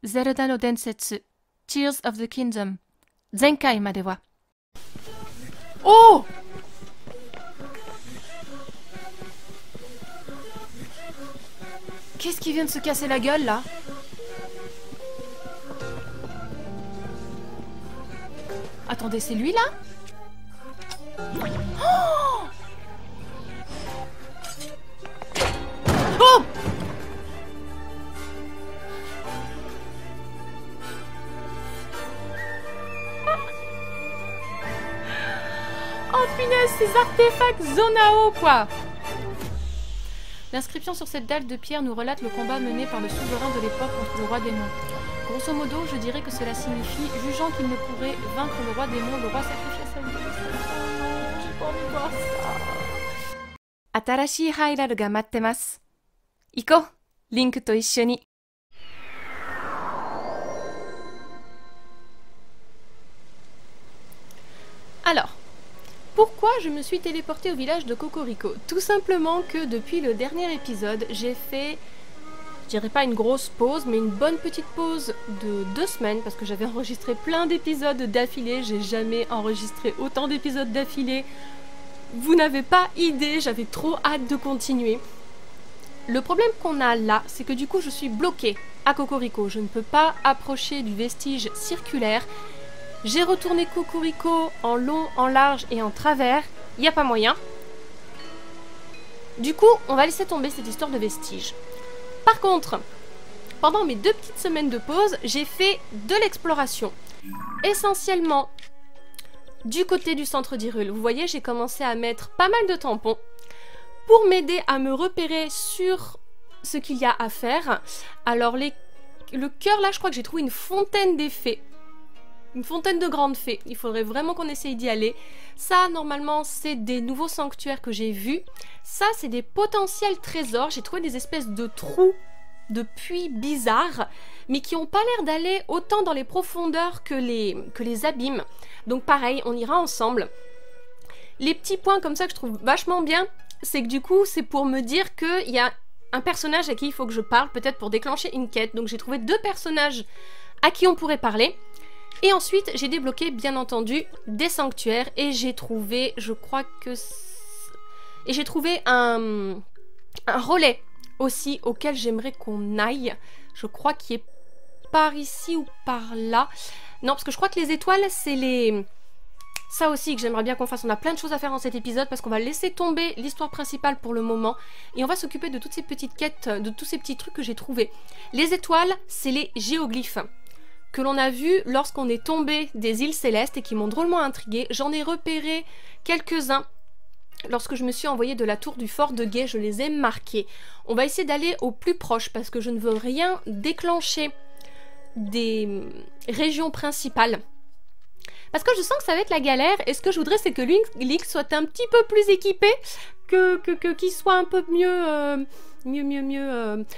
Zelda no Densetsu, Tears of the Kingdom, Zenkai made wa. Oh! Qu'est-ce qui vient de se casser la gueule, là? Attendez, c'est lui, là? Oh! Oh! Oh punaise, ces artefacts Zonao, quoi! L'inscription sur cette dalle de pierre nous relate le combat mené par le souverain de l'époque contre le roi démon. Grosso modo, je dirais que cela signifie, jugeant qu'il ne pourrait vaincre le roi démon, le roi sacrifia sa vie. J'ai pas envie de voir ça. Atarashii Hyral ga mattemasu. Iko, Link to issho. Alors, pourquoi je me suis téléportée au village de Cocorico? Tout simplement que depuis le dernier épisode, j'ai fait, je dirais pas une grosse pause, mais une bonne petite pause de 2 semaines, parce que j'avais enregistré plein d'épisodes d'affilée, j'ai jamais enregistré autant d'épisodes d'affilée. Vous n'avez pas idée, j'avais trop hâte de continuer. Le problème qu'on a là, c'est que du coup je suis bloquée à Cocorico, je ne peux pas approcher du vestige circulaire. J'ai retourné Cocorico en long, en large et en travers. Il n'y a pas moyen. Du coup, on va laisser tomber cette histoire de vestige. Par contre, pendant mes 2 petites semaines de pause, j'ai fait de l'exploration. Essentiellement du côté du centre d'Hyrule. Vous voyez, j'ai commencé à mettre pas mal de tampons pour m'aider à me repérer sur ce qu'il y a à faire. Alors, le cœur, là, je crois que j'ai trouvé une fontaine des fées. Une fontaine de grandes fées. Il faudrait vraiment qu'on essaye d'y aller. Ça, normalement, c'est des nouveaux sanctuaires que j'ai vus. Ça, c'est des potentiels trésors. J'ai trouvé des espèces de trous, de puits bizarres, mais qui n'ont pas l'air d'aller autant dans les profondeurs que les abîmes. Donc pareil, on ira ensemble. Les petits points comme ça que je trouve vachement bien, c'est que du coup, c'est pour me dire qu'il y a un personnage à qui il faut que je parle, peut-être pour déclencher une quête. Donc j'ai trouvé 2 personnages à qui on pourrait parler. Et ensuite, j'ai débloqué, bien entendu, des sanctuaires. Et j'ai trouvé, je crois que... Et j'ai trouvé un relais aussi auquel j'aimerais qu'on aille. Je crois qu'il est par ici ou par là. Non, parce que je crois que les étoiles, c'est les... Ça aussi que j'aimerais bien qu'on fasse. On a plein de choses à faire dans cet épisode parce qu'on va laisser tomber l'histoire principale pour le moment. Et on va s'occuper de toutes ces petites quêtes, de tous ces petits trucs que j'ai trouvés. Les étoiles, c'est les géoglyphes que l'on a vu lorsqu'on est tombé des îles célestes et qui m'ont drôlement intriguée. J'en ai repéré quelques-uns lorsque je me suis envoyée de la tour du fort de Guet, je les ai marqués. On va essayer d'aller au plus proche parce que je ne veux rien déclencher des régions principales. Parce que je sens que ça va être la galère et ce que je voudrais c'est que Link soit un petit peu plus équipé, qu'il soit un peu mieux...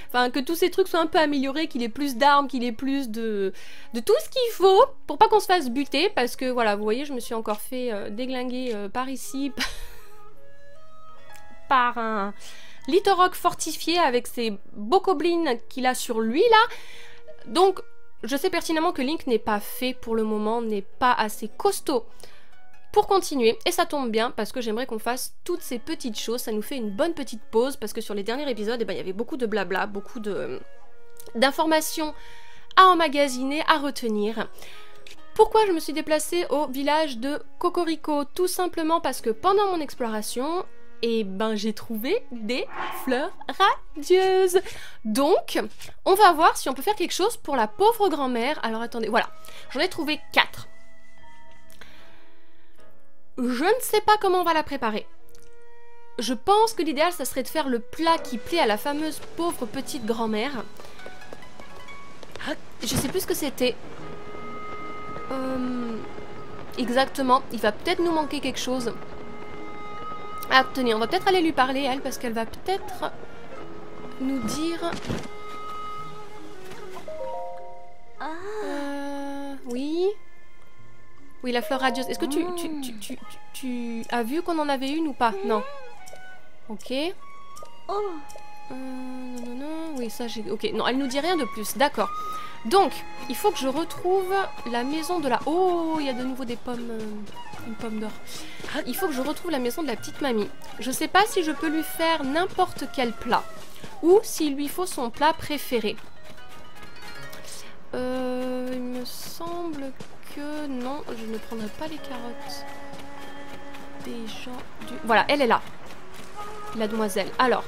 Enfin, que tous ces trucs soient un peu améliorés, qu'il ait plus d'armes, qu'il ait plus de tout ce qu'il faut pour pas qu'on se fasse buter. Parce que voilà, vous voyez, je me suis encore fait déglinguer par ici par un Litorok fortifié avec ses bokoblins qu'il a sur lui là. Donc, je sais pertinemment que Link n'est pas fait pour le moment, n'est pas assez costaud pour continuer, et ça tombe bien parce que j'aimerais qu'on fasse toutes ces petites choses. Ça nous fait une bonne petite pause parce que sur les derniers épisodes, eh ben, il y avait beaucoup de blabla, beaucoup d'informations à emmagasiner, à retenir. Pourquoi je me suis déplacée au village de Cocorico? Tout simplement parce que pendant mon exploration, eh ben, j'ai trouvé des fleurs radieuses. Donc, on va voir si on peut faire quelque chose pour la pauvre grand-mère. Alors attendez, voilà, j'en ai trouvé 4. Je ne sais pas comment on va la préparer. Je pense que l'idéal, ça serait de faire le plat qui plaît à la fameuse pauvre petite grand-mère. Je sais plus ce que c'était. Exactement. Il va peut-être nous manquer quelque chose. Ah, tenez, on va peut-être aller lui parler, elle, parce qu'elle va peut-être nous dire... Oui. Oui, la fleur radieuse. Est-ce que tu as vu qu'on en avait une ou pas? Non. Ok. Non. Oui, ça j'ai... Ok, non, elle nous dit rien de plus, d'accord. Donc, il faut que je retrouve la maison de la... Oh, il y a de nouveau des pommes... une pomme d'or. Il faut que je retrouve la maison de la petite mamie. Je sais pas si je peux lui faire n'importe quel plat. Ou s'il lui faut son plat préféré. Il me semble que... Non, je ne prendrai pas les carottes. Des gens du... Voilà, elle est là. La demoiselle. Alors.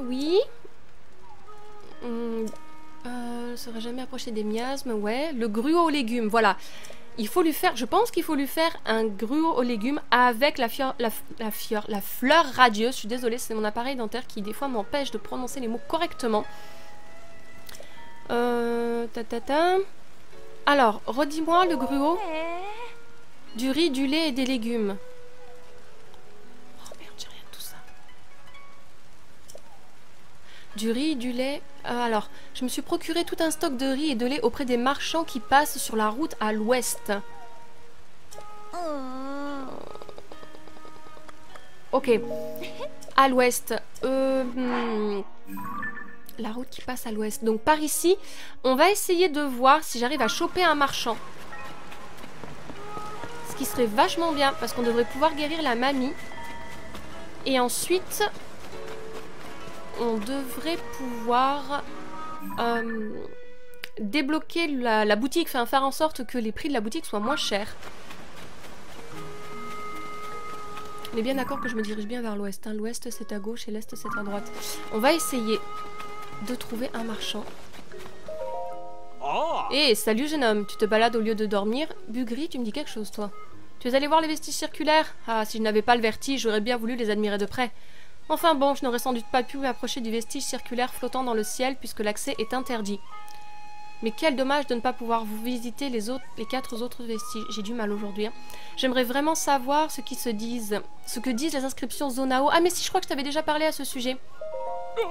Oui. Ne serait jamais approché des miasmes. Ouais. Le gruau aux légumes. Voilà. Il faut lui faire... Je pense qu'il faut lui faire un gruau aux légumes avec la fleur radieuse. Je suis désolée, c'est mon appareil dentaire qui des fois m'empêche de prononcer les mots correctement. Alors, redis-moi le gruau. Du riz, du lait et des légumes. Oh merde, j'ai rien de tout ça. Du riz, du lait... alors, je me suis procuré tout un stock de riz et de lait auprès des marchands qui passent sur la route à l'ouest. Ok. À l'ouest. La route qui passe à l'ouest. Donc par ici, on va essayer de voir si j'arrive à choper un marchand. Ce qui serait vachement bien, parce qu'on devrait pouvoir guérir la mamie. Et ensuite, on devrait pouvoir débloquer la boutique, enfin faire en sorte que les prix de la boutique soient moins chers. On est bien d'accord que je me dirige bien vers l'ouest. Hein. L'ouest c'est à gauche et l'est c'est à droite. On va essayer de trouver un marchand. Hé, salut jeune homme, tu te balades au lieu de dormir. Bugri, tu me dis quelque chose toi? Tu es allé voir les vestiges circulaires? Ah, si je n'avais pas le vertige, j'aurais bien voulu les admirer de près. Enfin bon, je n'aurais sans doute pas pu m'approcher du vestige circulaire flottant dans le ciel puisque l'accès est interdit. Mais quel dommage de ne pas pouvoir vous visiter les 4 autres vestiges. J'ai du mal aujourd'hui. Hein. J'aimerais vraiment savoir ce que disent les inscriptions Zonao. Ah mais si, je crois que je t'avais déjà parlé à ce sujet.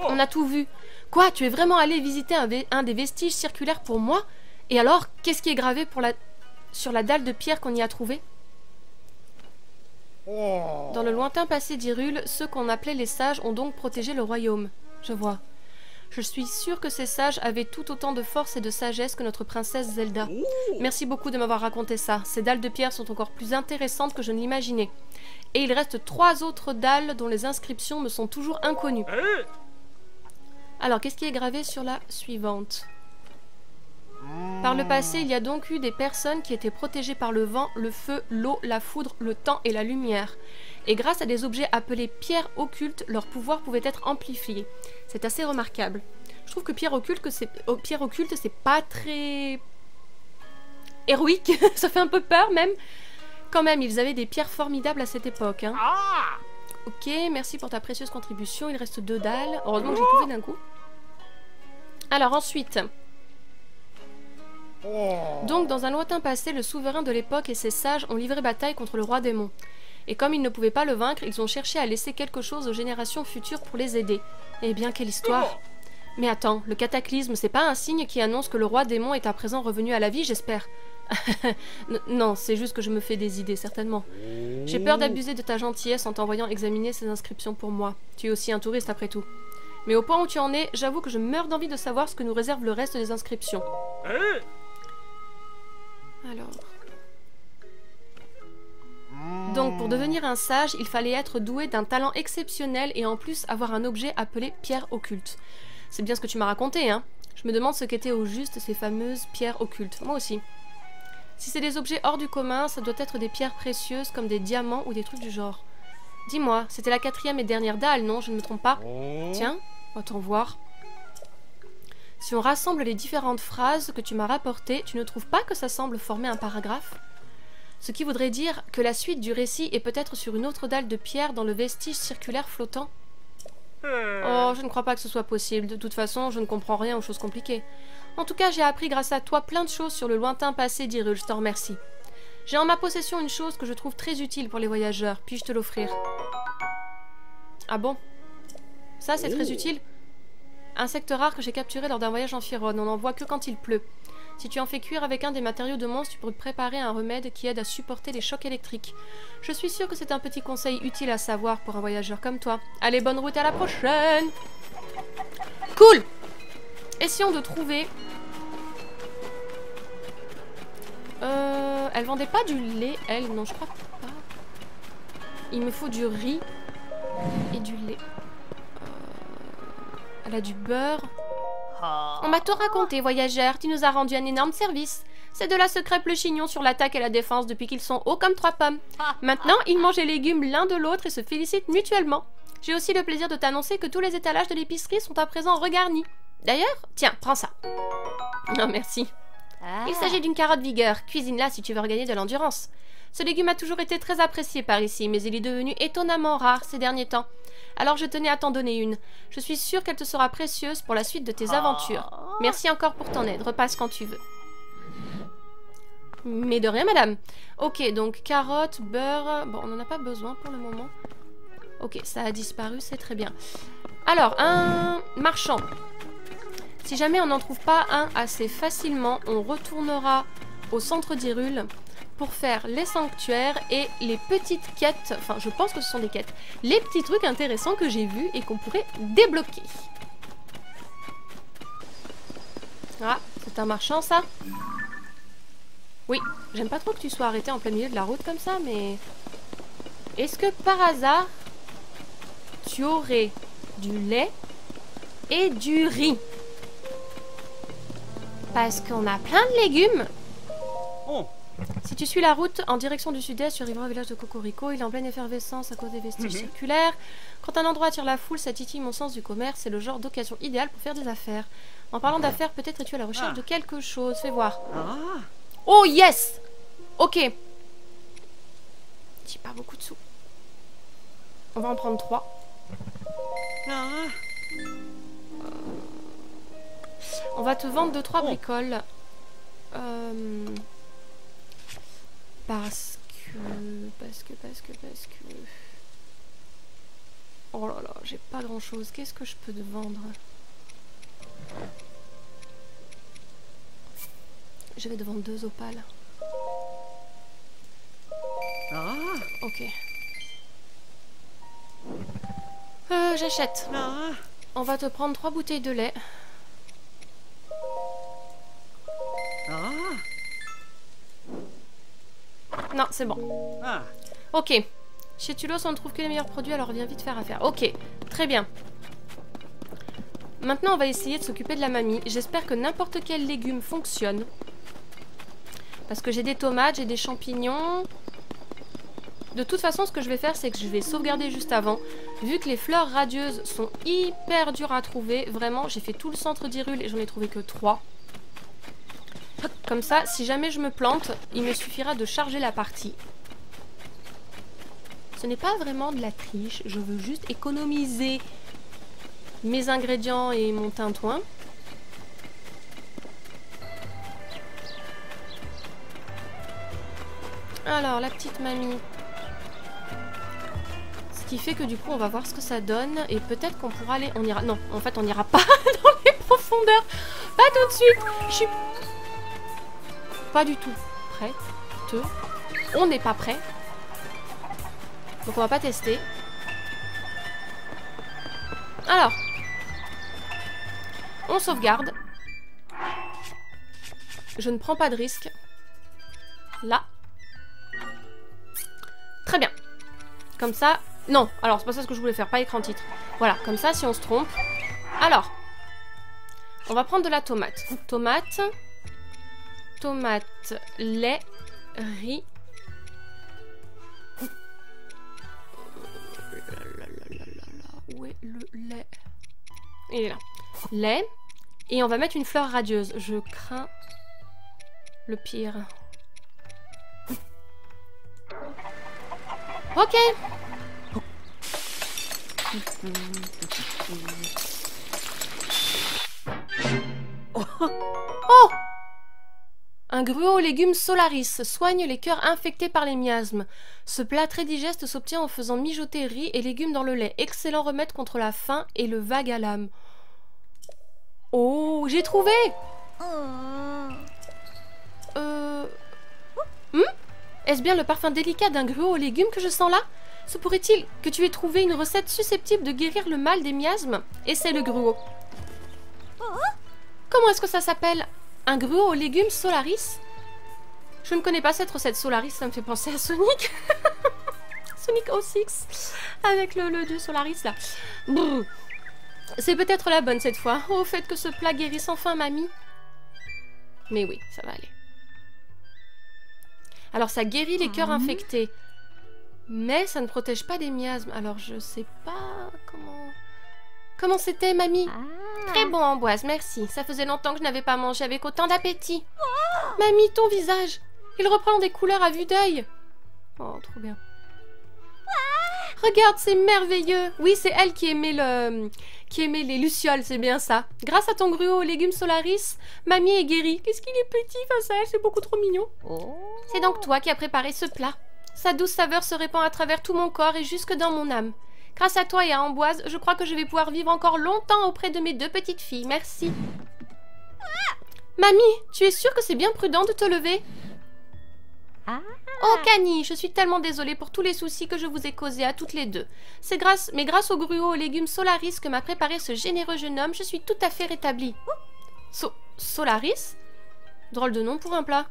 On a tout vu. Quoi, tu es vraiment allé visiter un des vestiges circulaires pour moi? Et alors, qu'est-ce qui est gravé sur la dalle de pierre qu'on y a trouvée? Dans le lointain passé d'Hyrule, ceux qu'on appelait les sages ont donc protégé le royaume. Je vois. Je suis sûre que ces sages avaient tout autant de force et de sagesse que notre princesse Zelda. Merci beaucoup de m'avoir raconté ça. Ces dalles de pierre sont encore plus intéressantes que je ne l'imaginais. Et il reste 3 autres dalles dont les inscriptions me sont toujours inconnues. Alors, qu'est-ce qui est gravé sur la suivante? Par le passé, il y a donc eu des personnes qui étaient protégées par le vent, le feu, l'eau, la foudre, le temps et la lumière. Et grâce à des objets appelés pierres occultes, leur pouvoir pouvait être amplifié. C'est assez remarquable. Je trouve que pierre occulte, c'est pas très... héroïque. Ça fait un peu peur même. Quand même, ils avaient des pierres formidables à cette époque. Hein. Ok, merci pour ta précieuse contribution. Il reste 2 dalles. Heureusement que j'ai trouvé d'un coup. Alors ensuite... Donc, dans un lointain passé, le souverain de l'époque et ses sages ont livré bataille contre le roi démon. Et comme ils ne pouvaient pas le vaincre, ils ont cherché à laisser quelque chose aux générations futures pour les aider. Eh bien, quelle histoire! Mais attends, le cataclysme, c'est pas un signe qui annonce que le roi démon est à présent revenu à la vie, j'espère? Non, c'est juste que je me fais des idées, certainement. J'ai peur d'abuser de ta gentillesse en t'envoyant examiner ces inscriptions pour moi. Tu es aussi un touriste après tout. Mais au point où tu en es, j'avoue que je meurs d'envie de savoir ce que nous réserve le reste des inscriptions. Alors... Donc, pour devenir un sage, il fallait être doué d'un talent exceptionnel et en plus avoir un objet appelé pierre occulte. C'est bien ce que tu m'as raconté, hein? Je me demande ce qu'étaient au juste ces fameuses pierres occultes. Moi aussi. Si c'est des objets hors du commun, ça doit être des pierres précieuses comme des diamants ou des trucs du genre. Dis-moi, c'était la 4e et dernière dalle, non? Je ne me trompe pas? Tiens, attends voir. Si on rassemble les différentes phrases que tu m'as rapportées, tu ne trouves pas que ça semble former un paragraphe? Ce qui voudrait dire que la suite du récit est peut-être sur une autre dalle de pierre dans le vestige circulaire flottant. Oh, je ne crois pas que ce soit possible. De toute façon, je ne comprends rien aux choses compliquées. En tout cas, j'ai appris grâce à toi plein de choses sur le lointain passé d'Hyrule, je t'en remercie. J'ai en ma possession une chose que je trouve très utile pour les voyageurs. Puis-je te l'offrir? Ah bon? Ça, c'est très utile? Insecte rare que j'ai capturé lors d'un voyage en Firone. On n'en voit que quand il pleut. Si tu en fais cuire avec un des matériaux de monstre, tu pourrais préparer un remède qui aide à supporter les chocs électriques. Je suis sûre que c'est un petit conseil utile à savoir pour un voyageur comme toi. Allez, bonne route, à la prochaine! Cool. Essayons de trouver... Elle vendait pas du lait, elle? Non, je crois pas. Il me faut du riz et du lait. Elle a du beurre. On m'a tout raconté, voyageur. Tu nous as rendu un énorme service. Ces deux-là se crêpent le chignon sur l'attaque et la défense depuis qu'ils sont hauts comme 3 pommes. Maintenant, ils mangent les légumes l'un de l'autre et se félicitent mutuellement. J'ai aussi le plaisir de t'annoncer que tous les étalages de l'épicerie sont à présent regarnis. D'ailleurs, tiens, prends ça. Non, merci. Il s'agit d'une carotte vigueur. Cuisine-la si tu veux regagner de l'endurance. Ce légume a toujours été très apprécié par ici, mais il est devenu étonnamment rare ces derniers temps. Alors je tenais à t'en donner une. Je suis sûre qu'elle te sera précieuse pour la suite de tes aventures. Merci encore pour ton aide. Repasse quand tu veux. Mais de rien, madame. Ok, donc carotte, beurre... Bon, on n'en a pas besoin pour le moment. Ok, ça a disparu, c'est très bien. Alors, un marchand. Si jamais on n'en trouve pas un assez facilement, on retournera au centre d'Hyrule pour faire les sanctuaires et les petites quêtes. Enfin, je pense que ce sont des quêtes. Les petits trucs intéressants que j'ai vus et qu'on pourrait débloquer. Ah, c'est un marchand, ça? Oui, j'aime pas trop que tu sois arrêté en plein milieu de la route comme ça, mais... Est-ce que par hasard, tu aurais du lait et du riz? Parce qu'on a plein de légumes. Oh. Si tu suis la route en direction du sud-est, tu arriveras au village de Cocorico. Il est en pleine effervescence à cause des vestiges circulaires. Quand un endroit attire la foule, ça titille mon sens du commerce. C'est le genre d'occasion idéale pour faire des affaires. En parlant d'affaires, peut-être es-tu à la recherche de quelque chose. Fais voir. Oh yes. Ok. J'ai pas beaucoup de sous. On va en prendre 3. On va te vendre 2-3 bricoles. Parce que... Oh là là, j'ai pas grand chose. Qu'est-ce que je peux te vendre? Je vais te vendre 2 opales. Ok. J'achète. On va te prendre 3 bouteilles de lait. Non, c'est bon. Ok. Chez Tulos, on ne trouve que les meilleurs produits, alors viens vite faire affaire. Ok, très bien. Maintenant, on va essayer de s'occuper de la mamie. J'espère que n'importe quel légume fonctionne. Parce que j'ai des tomates, j'ai des champignons. De toute façon, ce que je vais faire, c'est que je vais sauvegarder juste avant. Vu que les fleurs radieuses sont hyper dures à trouver, vraiment, j'ai fait tout le centre d'Hyrule et j'en ai trouvé que 3. Comme ça, si jamais je me plante, il me suffira de charger la partie. Ce n'est pas vraiment de la triche, je veux juste économiser mes ingrédients et mon tintouin. Alors, la petite mamie. Ce qui fait que du coup, on va voir ce que ça donne. Et peut-être qu'on pourra aller... On ira... Non, en fait, on n'ira pas dans les profondeurs. Pas tout de suite. Je suis pas du tout prête. On n'est pas prêt. Donc on va pas tester. Alors. On sauvegarde. Je ne prends pas de risque. Là. Très bien. Comme ça... Non, alors c'est pas ça ce que je voulais faire, pas écran titre. Voilà, comme ça si on se trompe. Alors. On va prendre de la tomate. Tomate. Tomate, lait, riz. Où est le lait? Il est là. Lait. Et on va mettre une fleur radieuse. Je crains le pire. Ok. Oh! Un gruau aux légumes Solaris soigne les cœurs infectés par les miasmes. Ce plat très digeste s'obtient en faisant mijoter riz et légumes dans le lait. Excellent remède contre la faim et le vague à l'âme. Oh, j'ai trouvé! Est-ce bien le parfum délicat d'un gruau aux légumes que je sens là? Se pourrait-il que tu aies trouvé une recette susceptible de guérir le mal des miasmes? Essaie le gruau. Comment est-ce que ça s'appelle? Un gruau aux légumes Solaris? Je ne connais pas cette recette Solaris, ça me fait penser à Sonic. Sonic 06 avec le dieu Solaris là. C'est peut-être la bonne cette fois. Au fait que ce plat guérisse enfin mamie. Mais oui, ça va aller. Alors ça guérit les cœurs infectés. Mais ça ne protège pas des miasmes. Alors je sais pas comment... Comment c'était, mamie? Très bon, Amboise, merci. Ça faisait longtemps que je n'avais pas mangé avec autant d'appétit. Mamie, ton visage, il reprend des couleurs à vue d'œil. Oh, trop bien. Regarde, c'est merveilleux. Oui, c'est elle qui aimait les lucioles, c'est bien ça. Grâce à ton gruau aux légumes Solaris, mamie est guérie. Qu'est-ce qu'il est petit face à elle, c'est beaucoup trop mignon. C'est donc toi qui as préparé ce plat. Sa douce saveur se répand à travers tout mon corps et jusque dans mon âme. Grâce à toi et à Amboise, je crois que je vais pouvoir vivre encore longtemps auprès de mes deux petites filles. Merci. Mamie, tu es sûre que c'est bien prudent de te lever? Oh, Cani, je suis tellement désolée pour tous les soucis que je vous ai causés à toutes les deux. Mais grâce au gruau aux légumes Solaris que m'a préparé ce généreux jeune homme, je suis tout à fait rétablie. Solaris? Drôle de nom pour un plat.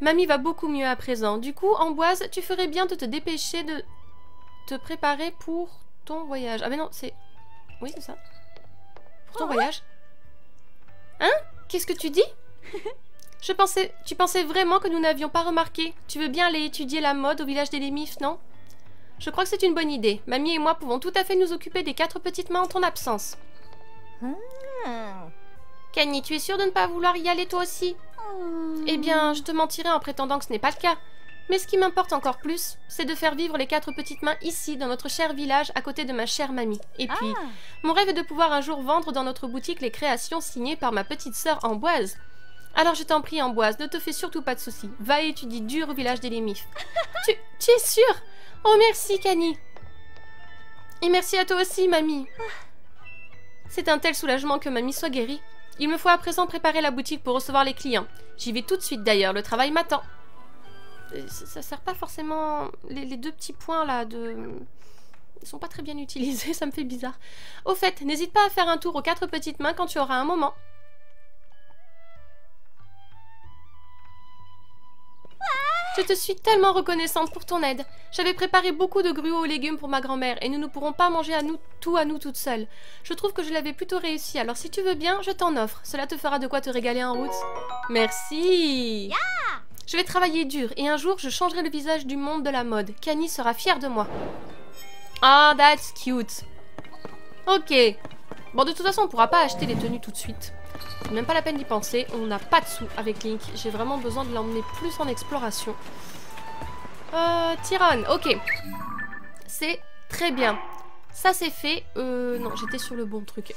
Mamie va beaucoup mieux à présent. Du coup, Amboise, tu ferais bien de te dépêcher de te préparer pour ton voyage. Ah mais non, c'est... Oui, c'est ça. Pour ton voyage. Hein? Qu'est-ce que tu dis? Tu pensais vraiment que nous n'avions pas remarqué? Tu veux bien aller étudier la mode au village des Lémifs, non? Je crois que c'est une bonne idée. Mamie et moi pouvons tout à fait nous occuper des 4 petites mains en ton absence. Cani, tu es sûre de ne pas vouloir y aller toi aussi? Eh bien, je te mentirais en prétendant que ce n'est pas le cas. Mais ce qui m'importe encore plus, c'est de faire vivre les 4 petites mains ici, dans notre cher village, à côté de ma chère mamie. Et puis, mon rêve est de pouvoir un jour vendre dans notre boutique les créations signées par ma petite sœur Amboise. Alors je t'en prie, Amboise, ne te fais surtout pas de soucis. Va et étudie dur au village des Lémifs. tu es sûre? Oh, merci, Cani. Et merci à toi aussi, mamie. C'est un tel soulagement que mamie soit guérie. Il me faut à présent préparer la boutique pour recevoir les clients. J'y vais tout de suite d'ailleurs, le travail m'attend. Ça sert pas forcément... Les 2 petits points là de... Ils sont pas très bien utilisés, ça me fait bizarre. Au fait, n'hésite pas à faire un tour aux 4 petites mains quand tu auras un moment. Je te suis tellement reconnaissante pour ton aide. J'avais préparé beaucoup de gruaux aux légumes pour ma grand-mère et nous ne pourrons pas manger tout à nous toutes seules. Je trouve que je l'avais plutôt réussi, alors si tu veux bien, je t'en offre. Cela te fera de quoi te régaler en route. Merci. Je vais travailler dur et un jour, je changerai le visage du monde de la mode. Cani sera fière de moi. Ah, that's cute. Ok. Bon, de toute façon, on ne pourra pas acheter les tenues tout de suite. C'est même pas la peine d'y penser. On n'a pas de sous avec Link. J'ai vraiment besoin de l'emmener plus en exploration. Tyrone, ok. C'est très bien. Ça, c'est fait. Non, j'étais sur le bon truc.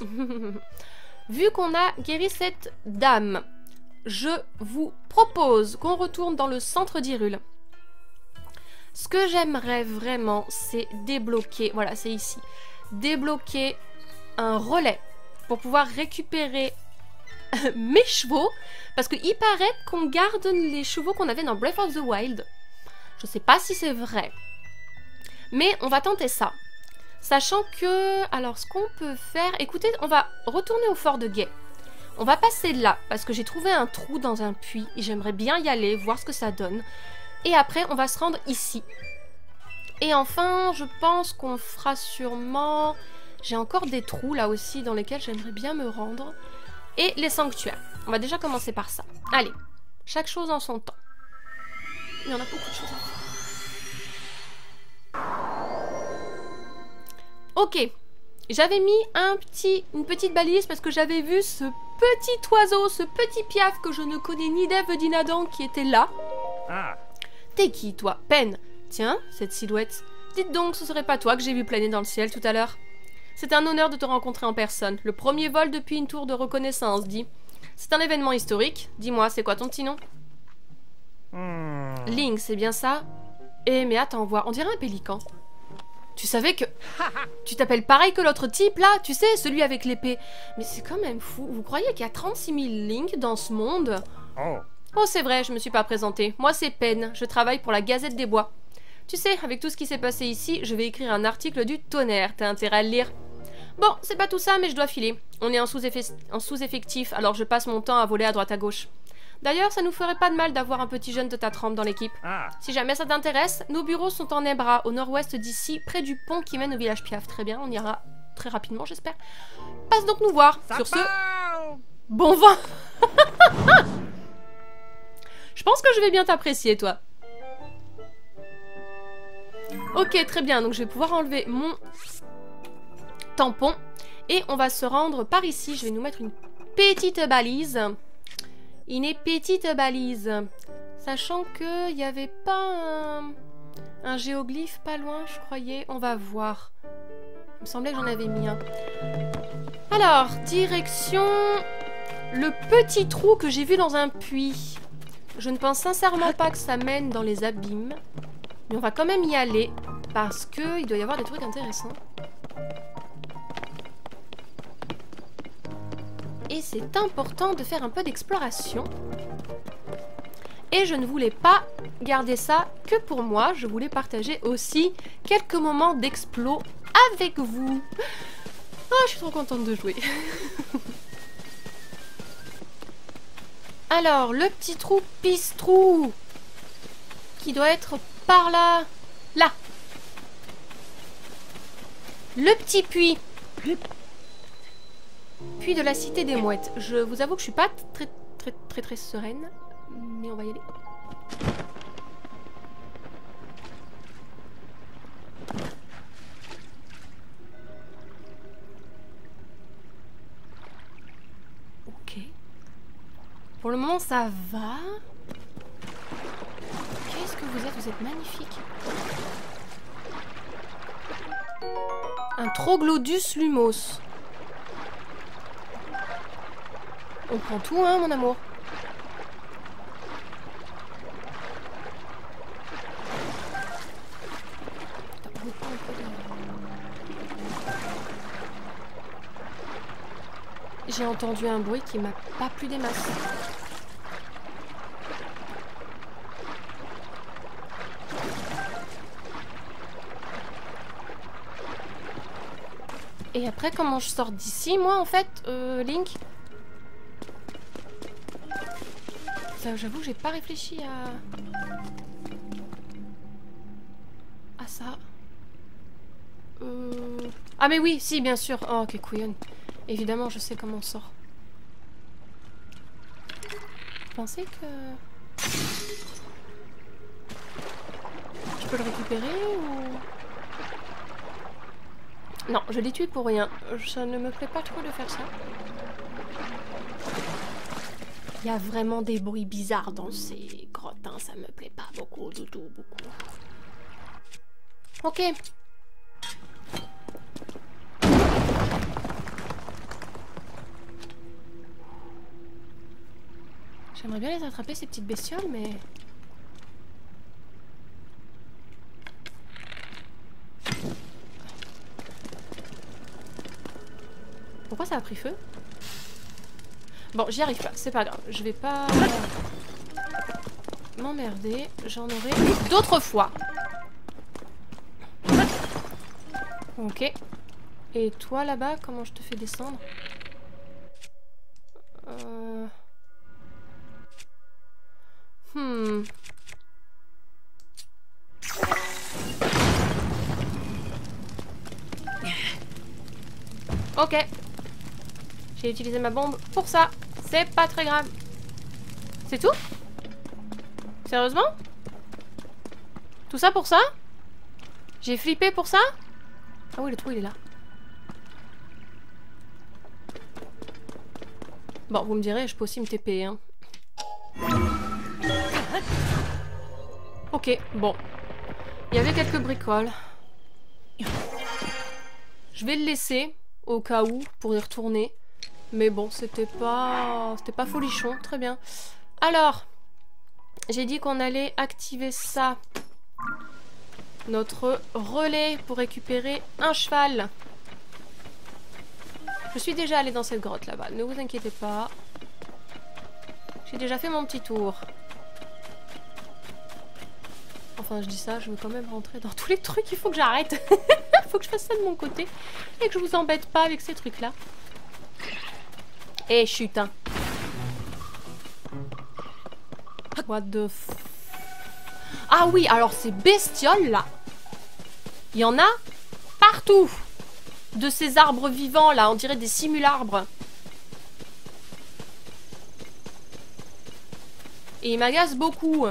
Vu qu'on a guéri cette dame, je vous propose qu'on retourne dans le centre d'Hyrule. Ce que j'aimerais vraiment, c'est débloquer... Voilà, c'est ici. Débloquer un relais pour pouvoir récupérer mes chevaux. Parce qu'il paraît qu'on garde les chevaux qu'on avait dans Breath of the Wild. Je sais pas si c'est vrai. Mais on va tenter ça. Sachant que... Alors, ce qu'on peut faire... Écoutez, on va retourner au fort de Gaï. On va passer là, parce que j'ai trouvé un trou dans un puits. Et j'aimerais bien y aller, voir ce que ça donne. Et après, on va se rendre ici. Et enfin, je pense qu'on fera sûrement... J'ai encore des trous là aussi dans lesquels j'aimerais bien me rendre. Et les sanctuaires. On va déjà commencer par ça. Allez, chaque chose en son temps. Il y en a beaucoup de choses à faire. Ok. J'avais mis une petite balise parce que j'avais vu ce petit oiseau, ce petit piaf que je ne connais ni d'Ève ni d'Adam qui était là. T'es qui, toi? Pen. Tiens, cette silhouette. Dites donc, ce serait pas toi que j'ai vu planer dans le ciel tout à l'heure? C'est un honneur de te rencontrer en personne. Le premier vol depuis une tour de reconnaissance, dit. C'est un événement historique. Dis-moi, c'est quoi ton petit nom? Link, c'est bien ça? Eh, mais attends, on dirait un pélican. Tu savais que... Tu t'appelles pareil que l'autre type, là? Tu sais, celui avec l'épée. Mais c'est quand même fou. Vous croyez qu'il y a 36 000 Link dans ce monde? Oh, c'est vrai, je me suis pas présentée. Moi, c'est Pen. Je travaille pour la Gazette des Bois. Tu sais, avec tout ce qui s'est passé ici, je vais écrire un article du tonnerre. T'as intérêt à le lire. Bon, c'est pas tout ça, mais je dois filer. On est en sous-effectif, alors je passe mon temps à voler à droite à gauche. D'ailleurs, ça nous ferait pas de mal d'avoir un petit jeune de ta trempe dans l'équipe. Si jamais ça t'intéresse, nos bureaux sont en Ebra, au nord-ouest d'ici, près du pont qui mène au village Piaf. Très bien, on ira très rapidement, j'espère. Passe donc nous voir. Sur ce, bon vent. Je pense que je vais bien t'apprécier, toi. Ok, très bien, donc je vais pouvoir enlever mon tampon. Et on va se rendre par ici. Je vais nous mettre une petite balise. Une petite balise. Sachant qu'il n'y avait pas un géoglyphe pas loin, je croyais. On va voir. Il me semblait que j'en avais mis un. Alors, direction le petit trou que j'ai vu dans un puits. Je ne pense sincèrement pas que ça mène dans les abîmes. Mais on va quand même y aller. Parce qu'il doit y avoir des trucs intéressants. Et c'est important de faire un peu d'exploration. Et je ne voulais pas garder ça que pour moi. Je voulais partager aussi quelques moments d'explo avec vous. Ah, je suis trop contente de jouer. Alors, le petit trou pisse-trou. Qui doit être par là. Là. Le petit puits. Puits de la cité des mouettes. Je vous avoue que je suis pas très sereine. Mais on va y aller. Ok. Pour le moment, ça va. Qu'est-ce que vous êtes? Vous êtes magnifique. Un Troglodyus lumos. On prend tout, hein, mon amour. J'ai entendu un bruit qui m'a pas plu des masses. Et après, comment je sors d'ici, moi, en fait, Link? J'avoue que j'ai pas réfléchi à ça. Ah mais oui, si, bien sûr. Oh, ok, couillonne. Évidemment, je sais comment on sort. Vous pensez que... je peux le récupérer ou... Non, je l'ai tué pour rien. Ça ne me plaît pas trop de faire ça. Il y a vraiment des bruits bizarres dans ces grottes, hein. Ça me plaît pas beaucoup, du tout, beaucoup. Ok. J'aimerais bien les attraper, ces petites bestioles, mais... Pourquoi ça a pris feu? Bon, j'y arrive pas, c'est pas grave. Je vais pas m'emmerder. J'en aurai d'autres fois. Ok. Et toi là-bas, comment je te fais descendre? Ok. J'ai utilisé ma bombe pour ça. C'est pas très grave. C'est tout? Sérieusement? Tout ça pour ça? J'ai flippé pour ça? Ah oui, le trou il est là. Bon, vous me direz, je peux aussi me TP, hein. Ok, bon. Il y avait quelques bricoles. Je vais le laisser, au cas où, pour y retourner. Mais bon, c'était pas folichon, très bien. Alors, j'ai dit qu'on allait activer ça. Notre relais pour récupérer un cheval. Je suis déjà allée dans cette grotte là-bas, ne vous inquiétez pas. J'ai déjà fait mon petit tour. Enfin, je dis ça, je veux quand même rentrer dans tous les trucs. Il faut que j'arrête. Il faut que je fasse ça de mon côté. Et que je vous embête pas avec ces trucs-là. Eh, chut, hein. What the f... Ah oui, alors ces bestioles-là. Il y en a partout. De ces arbres vivants, là. On dirait des simularbres. Et ils m'agacent beaucoup.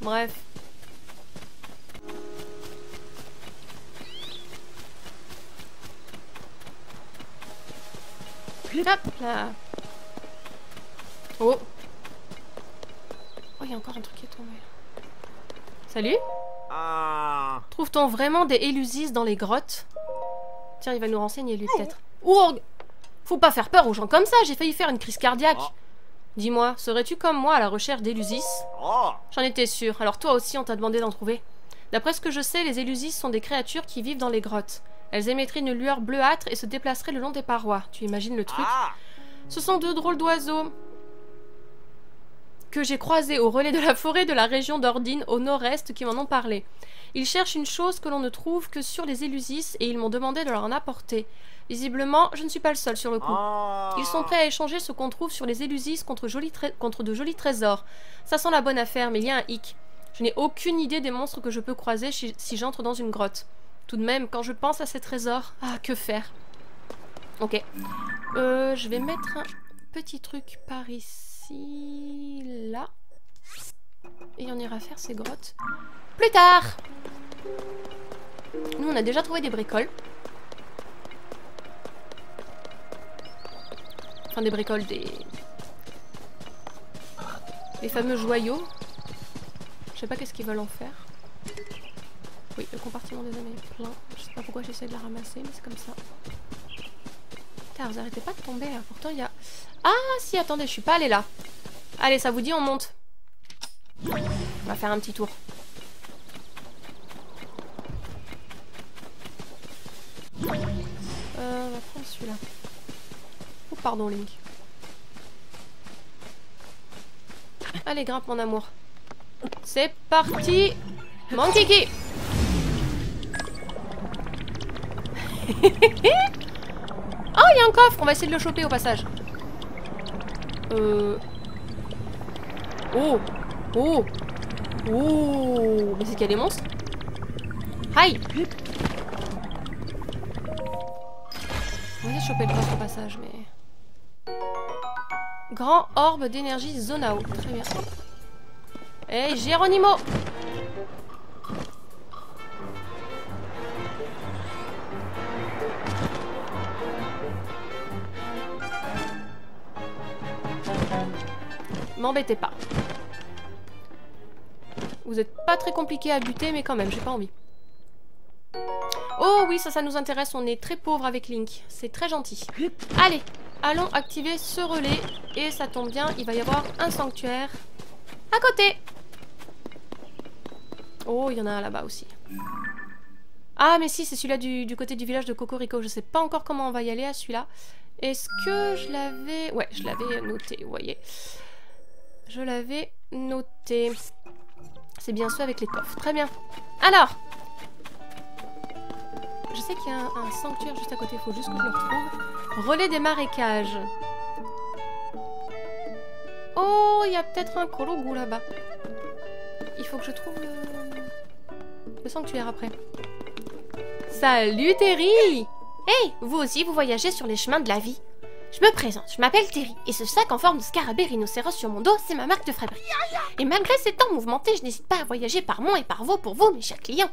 Bref. Hop là. Oh. Oh, il y a encore un truc qui est tombé. Salut. Trouve-t-on vraiment des Élusis dans les grottes? Tiens, il va nous renseigner lui peut-être. Oh, faut pas faire peur aux gens comme ça, j'ai failli faire une crise cardiaque. Dis-moi, serais-tu comme moi à la recherche d'Élusis? J'en étais sûre, alors toi aussi on t'a demandé d'en trouver. D'après ce que je sais, les Élusis sont des créatures qui vivent dans les grottes. Elles émettraient une lueur bleuâtre et se déplaceraient le long des parois. Tu imagines le truc? Ce sont deux drôles d'oiseaux que j'ai croisés au relais de la forêt de la région d'Ordine au nord-est qui m'en ont parlé. Ils cherchent une chose que l'on ne trouve que sur les Élusis et ils m'ont demandé de leur en apporter. Visiblement, je ne suis pas le seul sur le coup. Ils sont prêts à échanger ce qu'on trouve sur les Élusis contre de jolis trésors. Ça sent la bonne affaire, mais il y a un hic. Je n'ai aucune idée des monstres que je peux croiser si j'entre dans une grotte. Tout de même, quand je pense à ces trésors, ah, que faire? Ok. Je vais mettre un petit truc par ici, là. Et on ira faire ces grottes plus tard. Nous, on a déjà trouvé des bricoles. Enfin, des bricoles, des fameux joyaux. Je sais pas qu'est-ce qu'ils veulent en faire. Oui, le compartiment des âmes est plein. Je sais pas pourquoi j'essaie de la ramasser, mais c'est comme ça. Putain, vous arrêtez pas de tomber là. Pourtant, il y a... Ah, si, attendez, je suis pas allée là. Allez, ça vous dit, on monte. On va faire un petit tour. On va prendre celui-là. Oh, pardon, Link. Allez, grimpe, mon amour. C'est parti. Mon kiki. Oh, il y a un coffre. On va essayer de le choper au passage. Oh. Oh. Oh. Mais c'est qu'il y a des monstres. Aïe. On va essayer de choper le coffre au passage, mais... Grand orbe d'énergie Zonao. Très bien. Hey, Geronimo. M'embêtez pas. Vous êtes pas très compliqué à buter, mais quand même, j'ai pas envie. Oh oui, ça nous intéresse. On est très pauvre avec Link. C'est très gentil. Allez, allons activer ce relais. Et ça tombe bien, il va y avoir un sanctuaire à côté. Oh, il y en a un là-bas aussi. Ah, mais si, c'est celui-là du côté du village de Cocorico. Je sais pas encore comment on va y aller à celui-là. Est-ce que je l'avais... Ouais, je l'avais noté, vous voyez. Je l'avais noté. C'est bien ceux avec les coffres. Très bien. Alors, je sais qu'il y a un sanctuaire juste à côté. Il faut juste que je le retrouve. Relais des marécages. Oh, il y a peut-être un Kologu là-bas. Il faut que je trouve le sanctuaire après. Salut Terry! Hey, vous aussi, vous voyagez sur les chemins de la vie. Je me présente, je m'appelle Terry, et ce sac en forme de scarabée rhinocéros sur mon dos, c'est ma marque de fabrique. Et malgré ces temps mouvementés, je n'hésite pas à voyager par monts et par veaux pour vous, mes chers clients.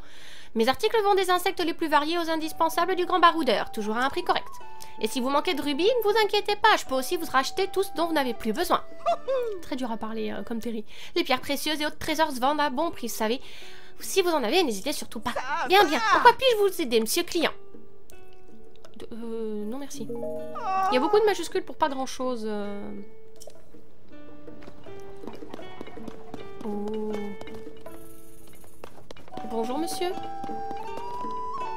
Mes articles vont des insectes les plus variés aux indispensables du grand baroudeur, toujours à un prix correct. Et si vous manquez de rubis, ne vous inquiétez pas, je peux aussi vous racheter tout ce dont vous n'avez plus besoin. Très dur à parler, comme Terry. Les pierres précieuses et autres trésors se vendent à bon prix, vous savez. Si vous en avez, n'hésitez surtout pas. Bien, bien, pourquoi puis-je vous aider, monsieur client? Non merci. Il y a beaucoup de majuscules pour pas grand chose. Oh. Bonjour monsieur.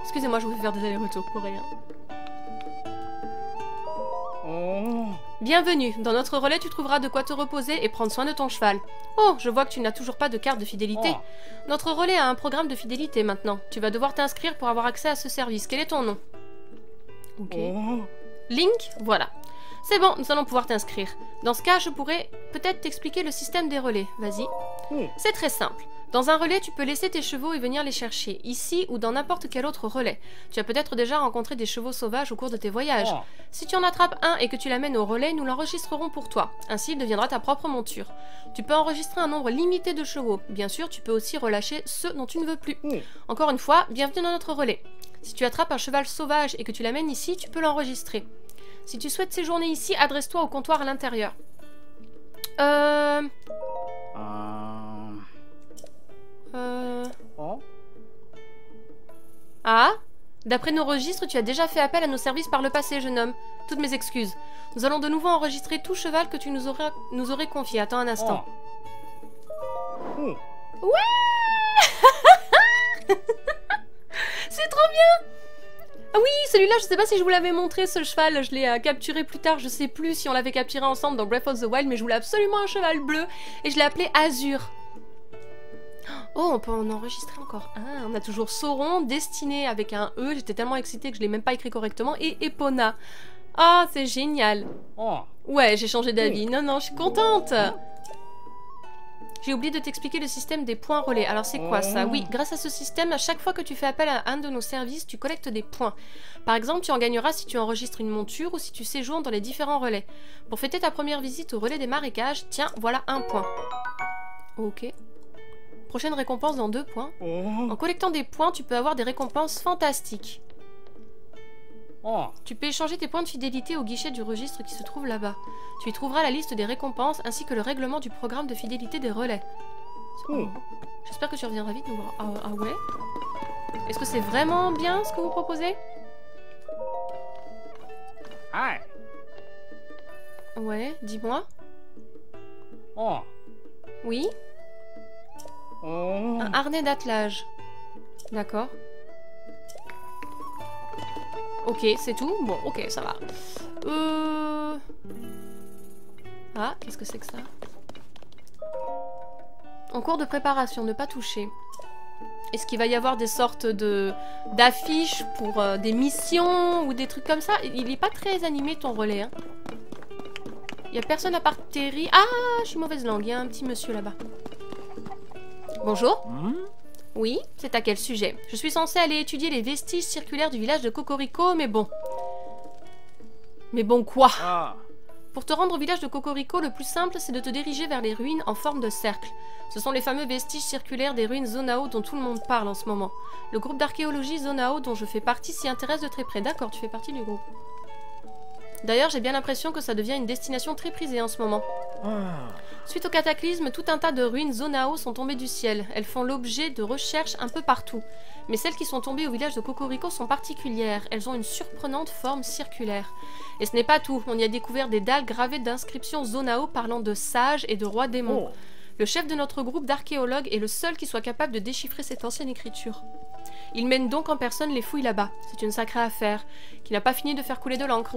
Excusez-moi, je vous fais faire des allers-retours pour rien. Bienvenue. Dans notre relais, tu trouveras de quoi te reposer et prendre soin de ton cheval. Oh, je vois que tu n'as toujours pas de carte de fidélité. Oh. Notre relais a un programme de fidélité maintenant. Tu vas devoir t'inscrire pour avoir accès à ce service. Quel est ton nom? Ok. Oh. Link, voilà. C'est bon, nous allons pouvoir t'inscrire. Dans ce cas, je pourrais peut-être t'expliquer le système des relais. Vas-y. C'est très simple. Dans un relais, tu peux laisser tes chevaux et venir les chercher, ici ou dans n'importe quel autre relais. Tu as peut-être déjà rencontré des chevaux sauvages au cours de tes voyages. Oh. Si tu en attrapes un et que tu l'amènes au relais, nous l'enregistrerons pour toi. Ainsi, il deviendra ta propre monture. Tu peux enregistrer un nombre limité de chevaux. Bien sûr, tu peux aussi relâcher ceux dont tu ne veux plus. Encore une fois, bienvenue dans notre relais. Si tu attrapes un cheval sauvage et que tu l'amènes ici, tu peux l'enregistrer. Si tu souhaites séjourner ici, adresse-toi au comptoir à l'intérieur. Oh. Ah? D'après nos registres, tu as déjà fait appel à nos services par le passé, jeune homme. Toutes mes excuses. Nous allons de nouveau enregistrer tout cheval que tu nous aurais confié. Attends un instant. Oh. Ouais. C'est trop bien. Ah oui, celui-là, je sais pas si je vous l'avais montré, ce cheval. Je l'ai capturé plus tard. Je sais plus si on l'avait capturé ensemble dans Breath of the Wild, mais je voulais absolument un cheval bleu. Et je l'ai appelé Azur. Oh, on peut en enregistrer encore un. On a toujours Sauron, Destiné avec un E. J'étais tellement excitée que je l'ai même pas écrit correctement. Et Epona. Ah, c'est génial. Oh. Ouais, j'ai changé d'avis. Non, non, je suis contente. J'ai oublié de t'expliquer le système des points relais. Alors c'est quoi ça? Oui, grâce à ce système, à chaque fois que tu fais appel à un de nos services, tu collectes des points. Par exemple, tu en gagneras si tu enregistres une monture ou si tu séjournes dans les différents relais. Pour fêter ta première visite au relais des marécages, tiens, voilà un point. Ok. Prochaine récompense dans 2 points. Oh. En collectant des points, tu peux avoir des récompenses fantastiques. Oh. Tu peux échanger tes points de fidélité au guichet du registre qui se trouve là-bas. Tu y trouveras la liste des récompenses ainsi que le règlement du programme de fidélité des relais. Oh. J'espère que tu reviendras vite nous voir. Ah ouais? Est-ce que c'est vraiment bien ce que vous proposez? Hi. Ouais, dis-moi. Oh. Oui? Oh. Un harnais d'attelage. D'accord. Ok, c'est tout? Bon, ok, ça va. Ah, qu'est-ce que c'est que ça? En cours de préparation, ne pas toucher. Est-ce qu'il va y avoir des sortes d'affiches pour des missions ou des trucs comme ça? Il est pas très animé ton relais, hein. Il y a personne à part Terry. Ah, je suis mauvaise langue, il y a un petit monsieur là-bas. Bonjour. Oui, c'est à quel sujet? Je suis censée aller étudier les vestiges circulaires du village de Cocorico, mais bon. Mais bon quoi? Ah. Pour te rendre au village de Cocorico, le plus simple, c'est de te diriger vers les ruines en forme de cercle. Ce sont les fameux vestiges circulaires des ruines Zonao dont tout le monde parle en ce moment. Le groupe d'archéologie Zonao dont je fais partie s'y intéresse de très près. D'accord, tu fais partie du groupe. D'ailleurs, j'ai bien l'impression que ça devient une destination très prisée en ce moment. Suite au cataclysme, tout un tas de ruines Zonao sont tombées du ciel. Elles font l'objet de recherches un peu partout. Mais celles qui sont tombées au village de Cocorico sont particulières. Elles ont une surprenante forme circulaire. Et ce n'est pas tout. On y a découvert des dalles gravées d'inscriptions Zonao parlant de sages et de rois démons. Le chef de notre groupe d'archéologues est le seul qui soit capable de déchiffrer cette ancienne écriture. Il mène donc en personne les fouilles là-bas. C'est une sacrée affaire, qui n'a pas fini de faire couler de l'encre.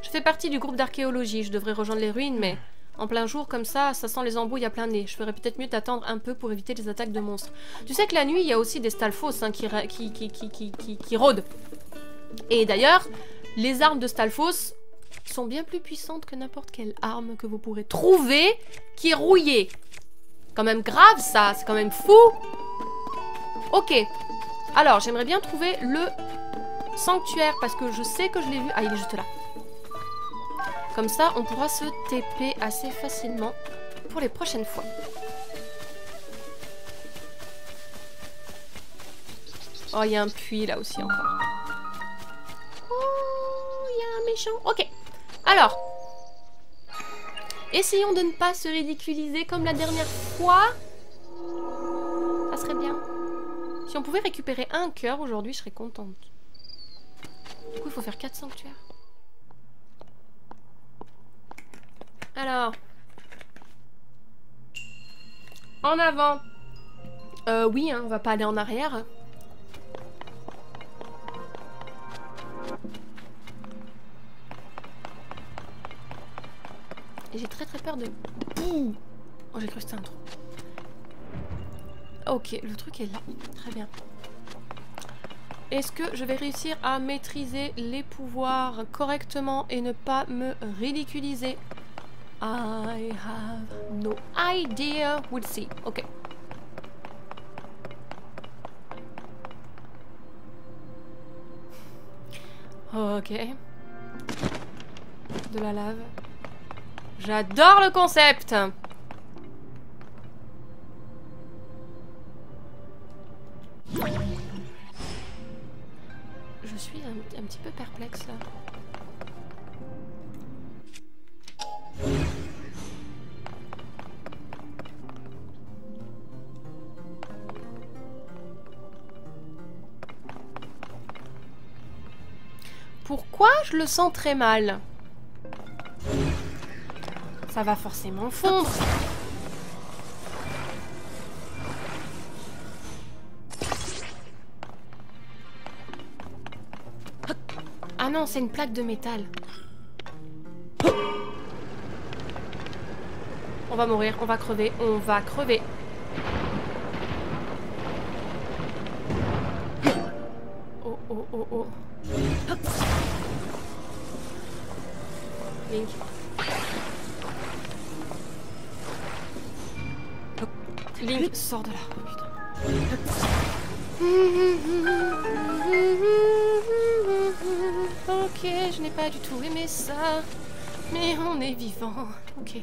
Je fais partie du groupe d'archéologie. Je devrais rejoindre les ruines, mais... En plein jour, comme ça sent les embrouilles à plein nez. Je ferais peut-être mieux d'attendre un peu pour éviter les attaques de monstres. Tu sais que la nuit, il y a aussi des Stalfos hein, qui rôdent. Et d'ailleurs, les armes de Stalfos sont bien plus puissantes que n'importe quelle arme que vous pourrez trouver qui est rouillée. Quand même grave ça, c'est quand même fou. Ok. Alors, j'aimerais bien trouver le sanctuaire parce que je sais que je l'ai vu. Ah, il est juste là. Comme ça, on pourra se TP assez facilement pour les prochaines fois. Oh, il y a un puits là aussi encore. Oh, il y a un méchant. Ok. Alors, essayons de ne pas se ridiculiser comme la dernière fois. Ça serait bien. Si on pouvait récupérer un cœur aujourd'hui, je serais contente. Du coup, il faut faire 4 sanctuaires. Alors, en avant. Oui, hein, on va pas aller en arrière. Et j'ai très peur de... Ouh. Oh, j'ai cru que c'était un trou. Ok, le truc est là. Très bien. Est-ce que je vais réussir à maîtriser les pouvoirs correctement et ne pas me ridiculiser? I have no idea. We'll see. Ok. Ok. De la lave. J'adore le concept! Je suis un petit peu perplexe là. Pourquoi je le sens très mal? Ça va forcément fondre. Ah non, c'est une plaque de métal. On va mourir, on va crever, on va crever. Oh, oh, oh, oh. Link. Link, sors de là. Oh, putain. Ok, je n'ai pas du tout aimé ça. Mais on est vivant. Ok.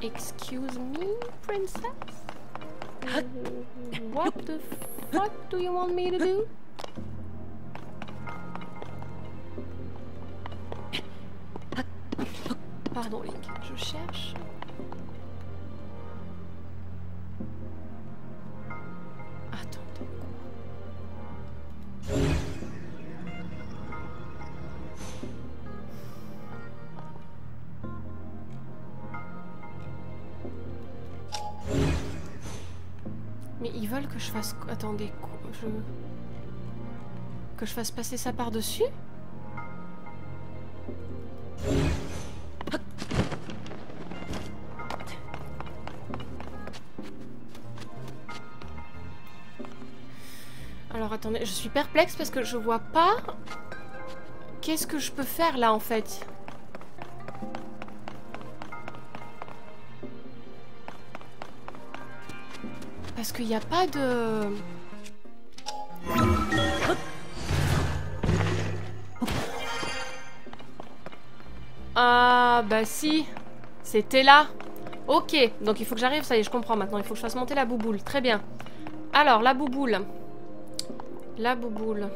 Excuse me, princess? What the fuck do you want me to do? Pardon, Link, je cherche. Attends. Mais ils veulent que je fasse... Attendez, que je fasse passer ça par-dessus? Alors attendez, je suis perplexe parce que je vois pas... Qu'est-ce que je peux faire là en fait? Parce qu'il n'y a pas de... Ah bah si, c'était là. Ok, donc il faut que j'arrive, ça y est, je comprends maintenant. Il faut que je fasse monter la bouboule, très bien. Alors, la bouboule. La bouboule.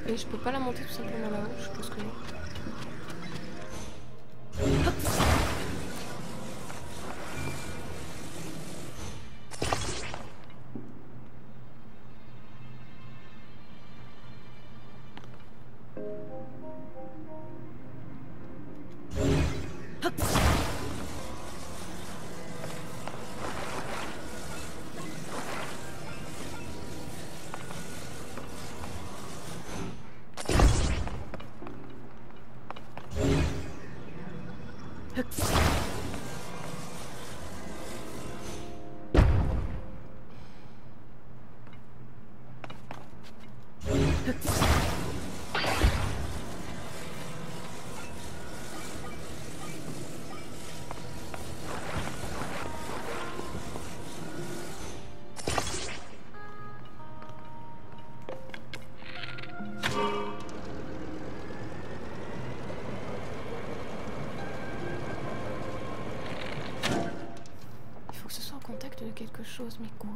Et je peux pas la monter tout simplement là-haut, je pense que non. De quelque chose, mais quoi?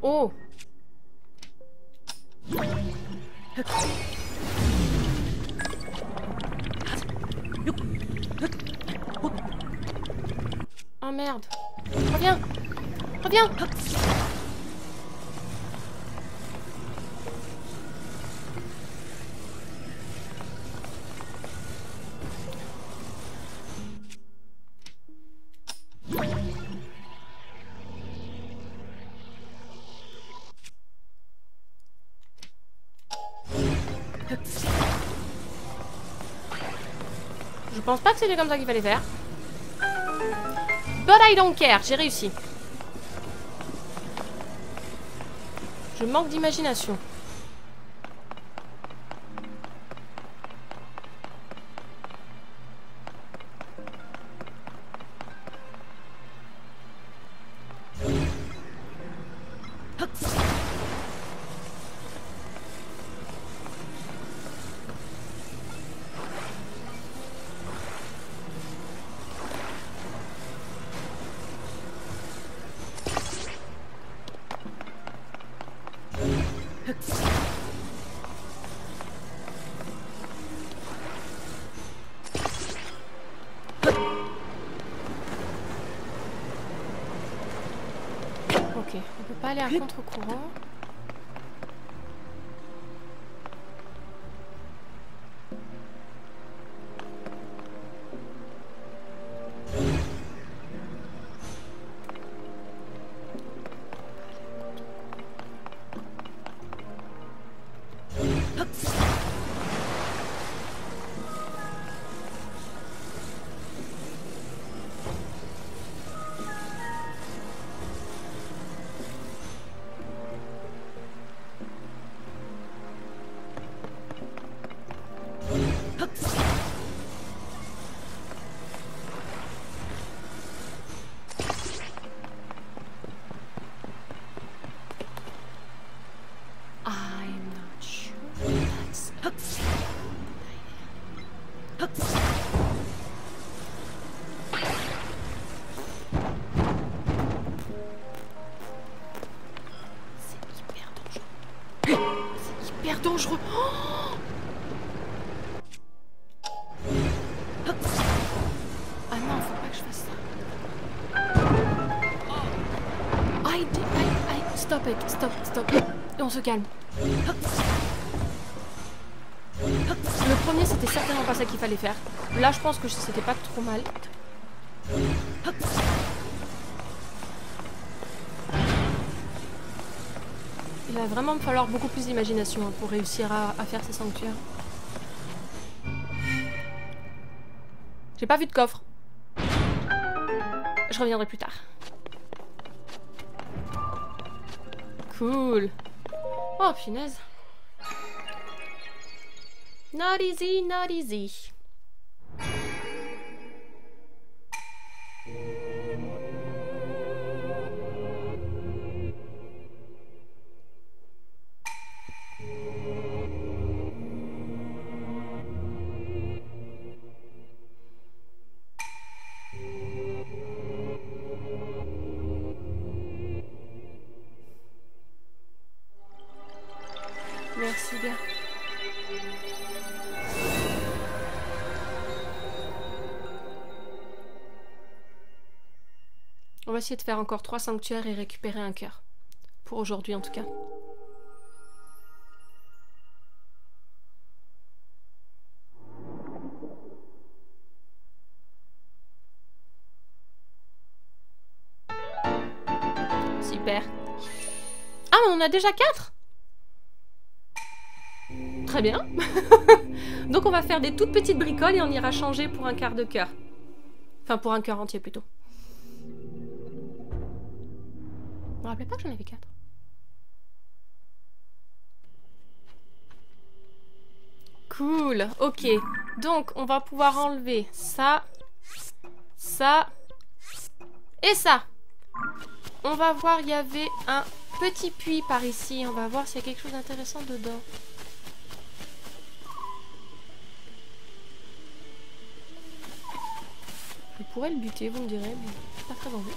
Oh. Oh merde. Reviens. Reviens. Je pense pas que c'était comme ça qu'il fallait faire. But I don't care, j'ai réussi. Je manque d'imagination. Ok, on peut pas aller à contre-courant. I'm not sure that's a good idea. C'est hyper dangereux. C'est hyper dangereux. Oh, ah non, faut pas que je fasse ça. Stop it, stop. Et on se calme. Le premier, c'était certainement pas ça qu'il fallait faire. Là, je pense que c'était pas trop mal. Il va vraiment me falloir beaucoup plus d'imagination pour réussir à faire ces sanctuaires. J'ai pas vu de coffre. Je reviendrai plus tard. Cool. Oh, punaise. Not easy, not easy. Merci bien. On va essayer de faire encore 3 sanctuaires et récupérer un cœur. Pour aujourd'hui en tout cas. Super. Ah, on en a déjà 4 ? Très bien. Donc on va faire des toutes petites bricoles et on ira changer pour un quart de cœur. Enfin pour un cœur entier plutôt. Je me rappelais pas que j'en avais 4. Cool, ok. Donc on va pouvoir enlever ça, ça et ça. On va voir, il y avait un petit puits par ici. On va voir s'il y a quelque chose d'intéressant dedans. Je pourrais le buter, vous me direz, mais pas très envie.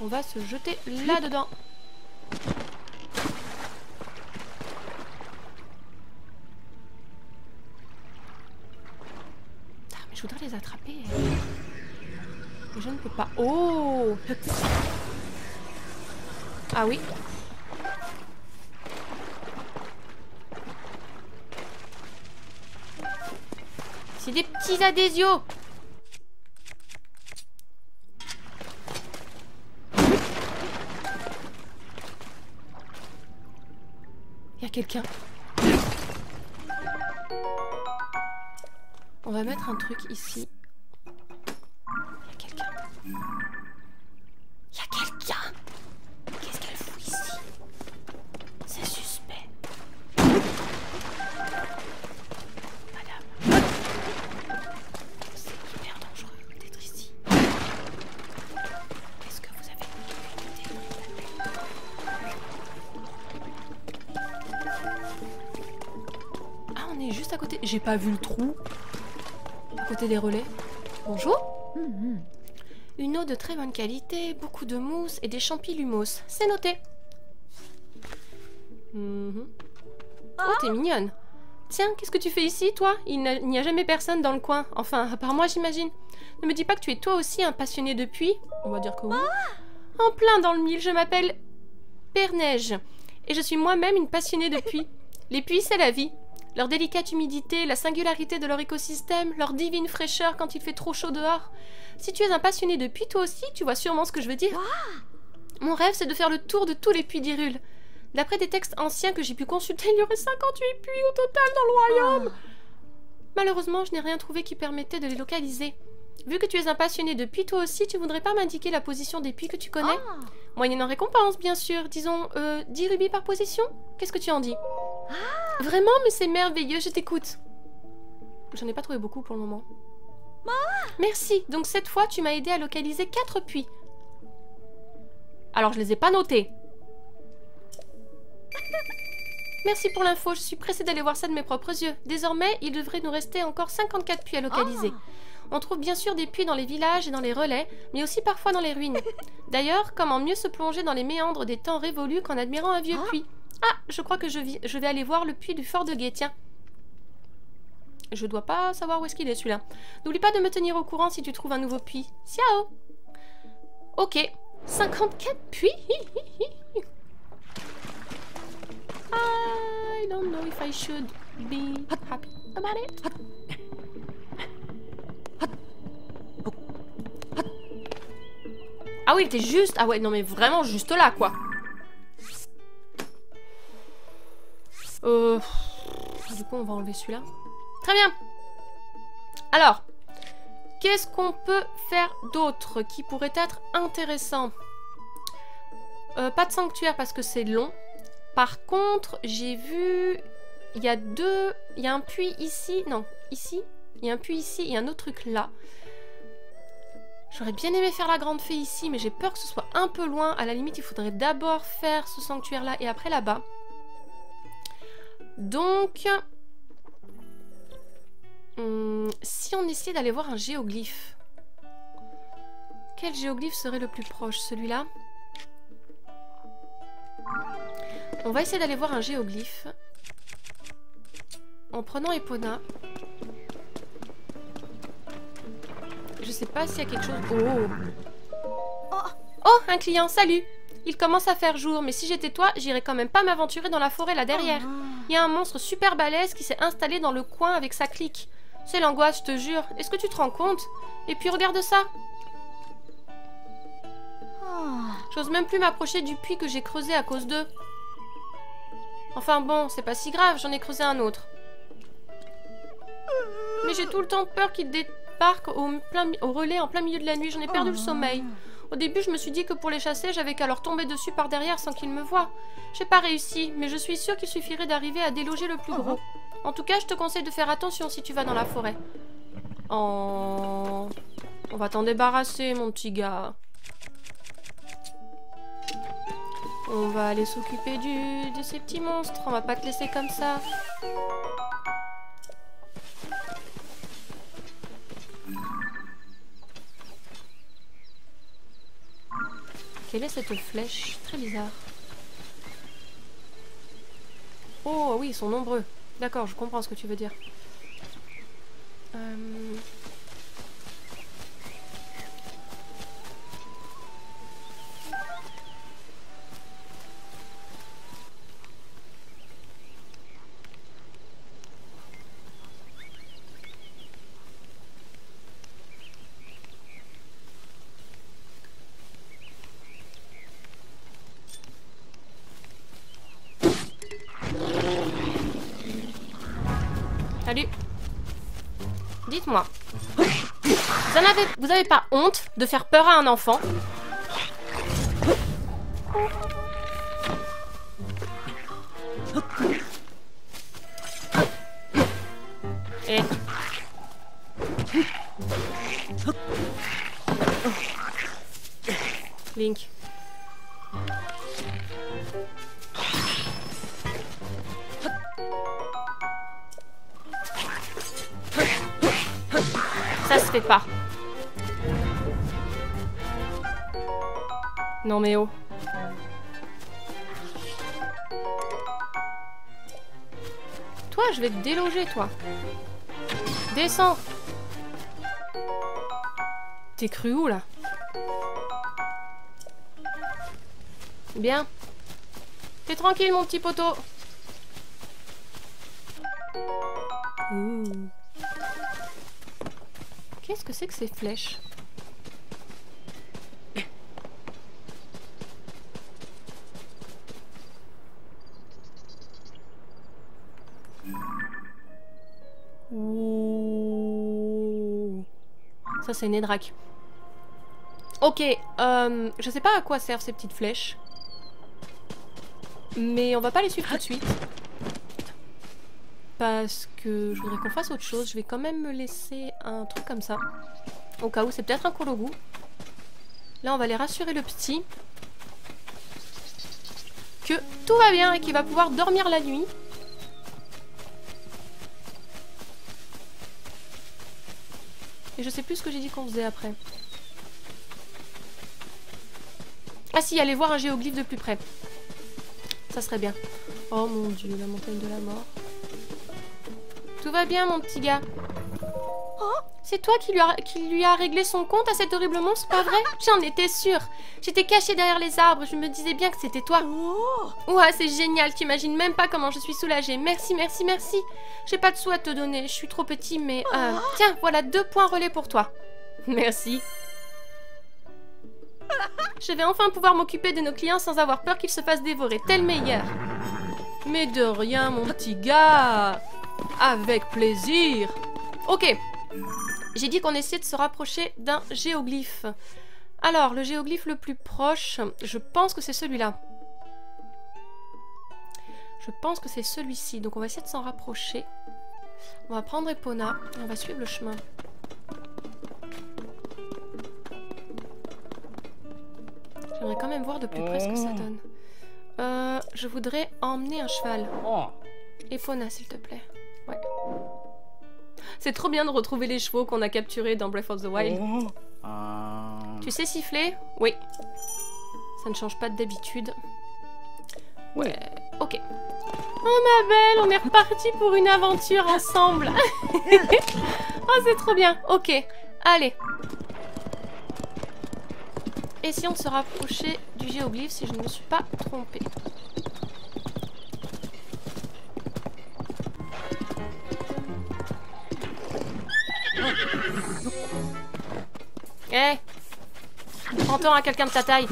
On va se jeter là-dedans. Ah, mais je voudrais les attraper. Mais je ne peux pas. Oh! Ah oui. C'est des petits adhésios. Il y a quelqu'un. On va mettre un truc ici. Il y a quelqu'un. Il y a quelqu'un. Qu'est-ce qu'elle fout ici? C'est suspect. Madame. C'est hyper dangereux d'être ici. Est-ce que vous avez une idée? Ah, on est juste à côté. J'ai pas vu le trou. À côté des relais. Bonjour. Une eau de très bonne qualité, beaucoup de mousse et des champignons. C'est noté. Oh, t'es mignonne. Tiens, qu'est-ce que tu fais ici, toi? Il n'y a jamais personne dans le coin. Enfin, à part moi, j'imagine. Ne me dis pas que tu es toi aussi un passionné de puits. On va dire que oui. En plein dans le mille, je m'appelle Perneige. Et je suis moi-même une passionnée de puits. Les puits, c'est la vie. Leur délicate humidité, la singularité de leur écosystème, leur divine fraîcheur quand il fait trop chaud dehors. Si tu es un passionné de puits, toi aussi, tu vois sûrement ce que je veux dire. Mon rêve, c'est de faire le tour de tous les puits d'Hyrule. D'après des textes anciens que j'ai pu consulter, il y aurait 58 puits au total dans le royaume. Malheureusement, je n'ai rien trouvé qui permettait de les localiser. Vu que tu es un passionné de puits, toi aussi, tu voudrais pas m'indiquer la position des puits que tu connais? Moyennant récompense, bien sûr. Disons, 10 rubis par position? Qu'est-ce que tu en dis? Vraiment, mais c'est merveilleux, je t'écoute. J'en ai pas trouvé beaucoup pour le moment. Merci, donc cette fois, tu m'as aidé à localiser 4 puits. Alors, je les ai pas notés. Merci pour l'info, je suis pressée d'aller voir ça de mes propres yeux. Désormais, il devrait nous rester encore 54 puits à localiser. On trouve bien sûr des puits dans les villages et dans les relais, mais aussi parfois dans les ruines. D'ailleurs, comment mieux se plonger dans les méandres des temps révolus qu'en admirant un vieux puits? Ah, je crois que je vais aller voir le puits du fort de Guet, tiens. Je dois pas savoir où est-ce qu'il est celui-là. N'oublie pas de me tenir au courant si tu trouves un nouveau puits. Ciao. Ok, 54 puits. I don't know if I should be happy about it. Ah oui, il était juste... Ah ouais, non mais vraiment juste là, quoi. Du coup, on va enlever celui-là. Très bien. Alors, qu'est-ce qu'on peut faire d'autre qui pourrait être intéressant? Pas de sanctuaire parce que c'est long. Par contre, j'ai vu... Il y a deux... Il y a un puits ici. Non, ici. Il y a un puits ici et un autre truc là. J'aurais bien aimé faire la grande fée ici, mais j'ai peur que ce soit un peu loin. À la limite, il faudrait d'abord faire ce sanctuaire-là et après là-bas. Donc... si on essayait d'aller voir un géoglyphe. Quel géoglyphe serait le plus proche? Celui-là? On va essayer d'aller voir un géoglyphe. En prenant Epona. Je sais pas s'il y a quelque chose... Oh, un client, salut! Il commence à faire jour, mais si j'étais toi, j'irais quand même pas m'aventurer dans la forêt là derrière. Il y a un monstre super balèze qui s'est installé dans le coin avec sa clique. C'est l'angoisse, je te jure. Est-ce que tu te rends compte? Et puis regarde ça. J'ose même plus m'approcher du puits que j'ai creusé à cause d'eux. Enfin bon, c'est pas si grave, j'en ai creusé un autre. Mais j'ai tout le temps peur qu'il débarque au relais en plein milieu de la nuit, j'en ai perdu le sommeil. Au début, je me suis dit que pour les chasser, j'avais qu'à leur tomber dessus par derrière sans qu'ils me voient. J'ai pas réussi, mais je suis sûre qu'il suffirait d'arriver à déloger le plus gros. En tout cas, je te conseille de faire attention si tu vas dans la forêt. Oh... On va t'en débarrasser, mon petit gars. On va aller s'occuper de ces petits monstres. On va pas te laisser comme ça. Quelle est cette flèche? Très bizarre. Oh oui, ils sont nombreux. D'accord, je comprends ce que tu veux dire. Salut. Dites-moi. Vous avez pas honte de faire peur à un enfant? Eh. Link. Ça se fait pas. Non mais oh. Toi, je vais te déloger, toi. Descends. T'es cru où, là? Bien. T'es tranquille, mon petit poteau. Ouh. Qu'est-ce que c'est que ces flèches? Ouh. Ça, c'est Nedrak. Ok, je sais pas à quoi servent ces petites flèches. Mais on va pas les suivre tout de suite. Parce que je voudrais qu'on fasse autre chose. Je vais quand même me laisser un truc comme ça. Au cas où, c'est peut-être un Kologu. Là, on va aller rassurer le petit. Que tout va bien et qu'il va pouvoir dormir la nuit. Et je sais plus ce que j'ai dit qu'on faisait après. Ah si, aller voir un géoglyphe de plus près. Ça serait bien. Oh mon dieu, la montagne de la mort. Tout va bien, mon petit gars. Oh, c'est toi qui lui a réglé son compte à cet horrible monstre, pas vrai? J'en étais sûre. J'étais cachée derrière les arbres, je me disais bien que c'était toi. Ouais, c'est génial, t'imagines même pas comment je suis soulagée. Merci, merci, merci. J'ai pas de sous à te donner, je suis trop petit, mais... Tiens, voilà 2 points relais pour toi. Merci. Je vais enfin pouvoir m'occuper de nos clients sans avoir peur qu'ils se fassent dévorer, tel meilleur. Mais de rien, mon petit gars. Avec plaisir. Ok. J'ai dit qu'on essayait de se rapprocher d'un géoglyphe. Alors, le géoglyphe le plus proche, je pense que c'est celui-là. Je pense que c'est celui-ci. Donc on va essayer de s'en rapprocher. On va prendre Epona. On va suivre le chemin. J'aimerais quand même voir de plus près ce que ça donne. Je voudrais emmener un cheval. Oh. Epona, s'il te plaît. Ouais. C'est trop bien de retrouver les chevaux qu'on a capturés dans Breath of the Wild. Tu sais siffler? Oui. Ça ne change pas d'habitude. Ouais. Ok. Oh ma belle, on est reparti pour une aventure ensemble. Oh, c'est trop bien. Ok. Allez. Essayons de se rapprocher du géoglyphe si je ne me suis pas trompée. Eh, prends-toi à quelqu'un de ta taille.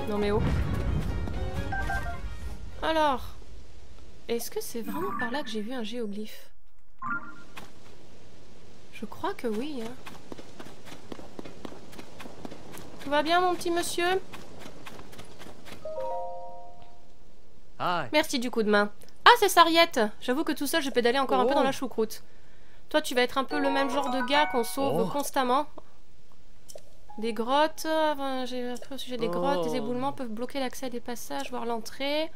Non mais oh. Alors, est-ce que c'est vraiment par là que j'ai vu un géoglyphe? Je crois que oui. Hein. Tout va bien, mon petit monsieur? Merci du coup de main. Ah, c'est Sariette. J'avoue que tout seul, je pédalais encore un peu dans la choucroute. Toi, tu vas être un peu le même genre de gars qu'on sauve constamment. Des grottes. Enfin, j'ai appris au sujet des grottes. Des éboulements peuvent bloquer l'accès à des passages, voire l'entrée.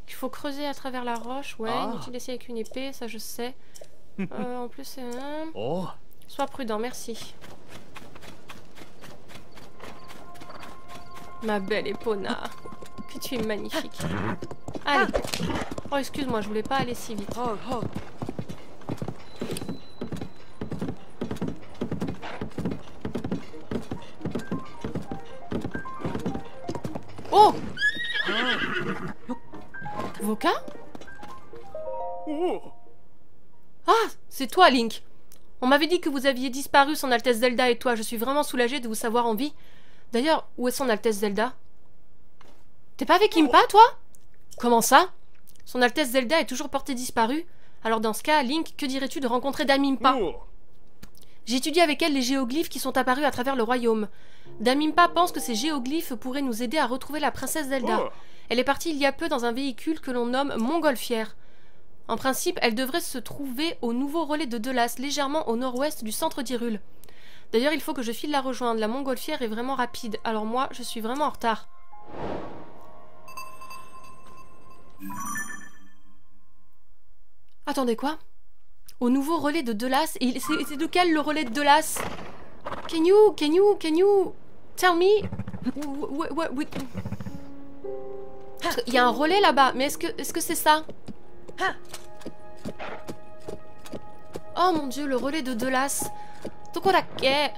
Il faut creuser à travers la roche. Ouais, inutile d'essayer avec une épée, ça je sais. En plus, c'est... Sois prudent, merci. Ma belle Epona. Que tu es magnifique. Allez. Oh, excuse-moi, je voulais pas aller si vite. Oh! Voka? Ah, c'est toi, Link. On m'avait dit que vous aviez disparu, Son Altesse Zelda et toi. Je suis vraiment soulagée de vous savoir en vie. D'ailleurs, où est Son Altesse Zelda? T'es pas avec Impa, toi? Comment ça? Son Altesse Zelda est toujours portée disparue. Alors dans ce cas, Link, que dirais-tu de rencontrer Dame Impa? J'ai étudié avec elle les géoglyphes qui sont apparus à travers le royaume. Dame Impa pense que ces géoglyphes pourraient nous aider à retrouver la princesse Zelda. Elle est partie il y a peu dans un véhicule que l'on nomme Montgolfière. En principe, elle devrait se trouver au nouveau relais de Delas, légèrement au nord-ouest du centre d'Hyrule. D'ailleurs, il faut que je file la rejoindre. La Montgolfière est vraiment rapide. Alors moi, je suis vraiment en retard. Attendez, quoi? Au nouveau relais de Delas? Et c'est de quel le relais de Delas? Can you tell me? Il y a un relais là-bas, mais est-ce que c'est ça? Oh mon dieu, le relais de Delas. Tokodakke.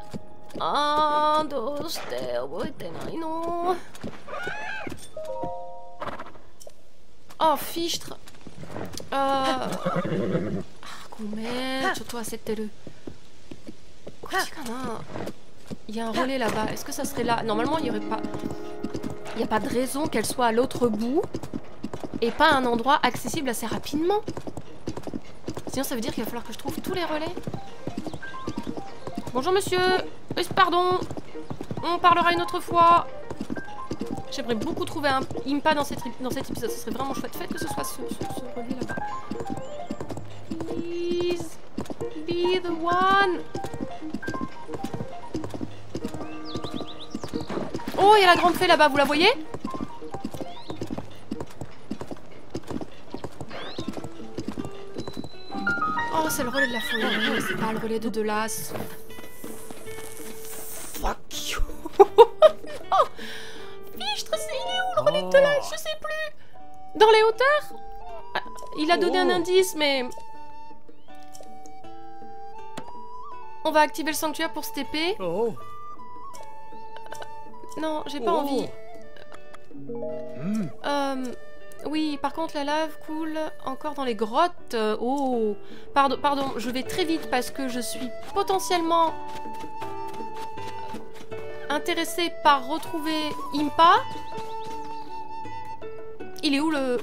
Ah, doshite oboete nai no. Oh, fichtre. Gomen, choto asetteru. Kochi kana? Il y a un relais là-bas. Est-ce que ça serait là? Normalement, il n'y aurait pas... Il n'y a pas de raison qu'elle soit à l'autre bout et pas à un endroit accessible assez rapidement. Sinon, ça veut dire qu'il va falloir que je trouve tous les relais. Bonjour, monsieur. Pardon. On parlera une autre fois. J'aimerais beaucoup trouver un Impa dans cet épisode. Ce serait vraiment chouette. Faites que ce soit ce relais là-bas. Please. Be the one. Oh, il y a la grande fée là-bas, vous la voyez? Oh, c'est le relais de la folie, c'est pas le relais de Delas. Fuck you. Non. Fichtre, il est où le relais de Delas? Je sais plus. Dans les hauteurs? Ah, il a donné un indice, mais... On va activer le sanctuaire pour cette épée. Non, j'ai pas envie. Oui, par contre, la lave coule encore dans les grottes. Oh, pardon, je vais très vite parce que je suis potentiellement intéressée par retrouver Impa. Il est où le...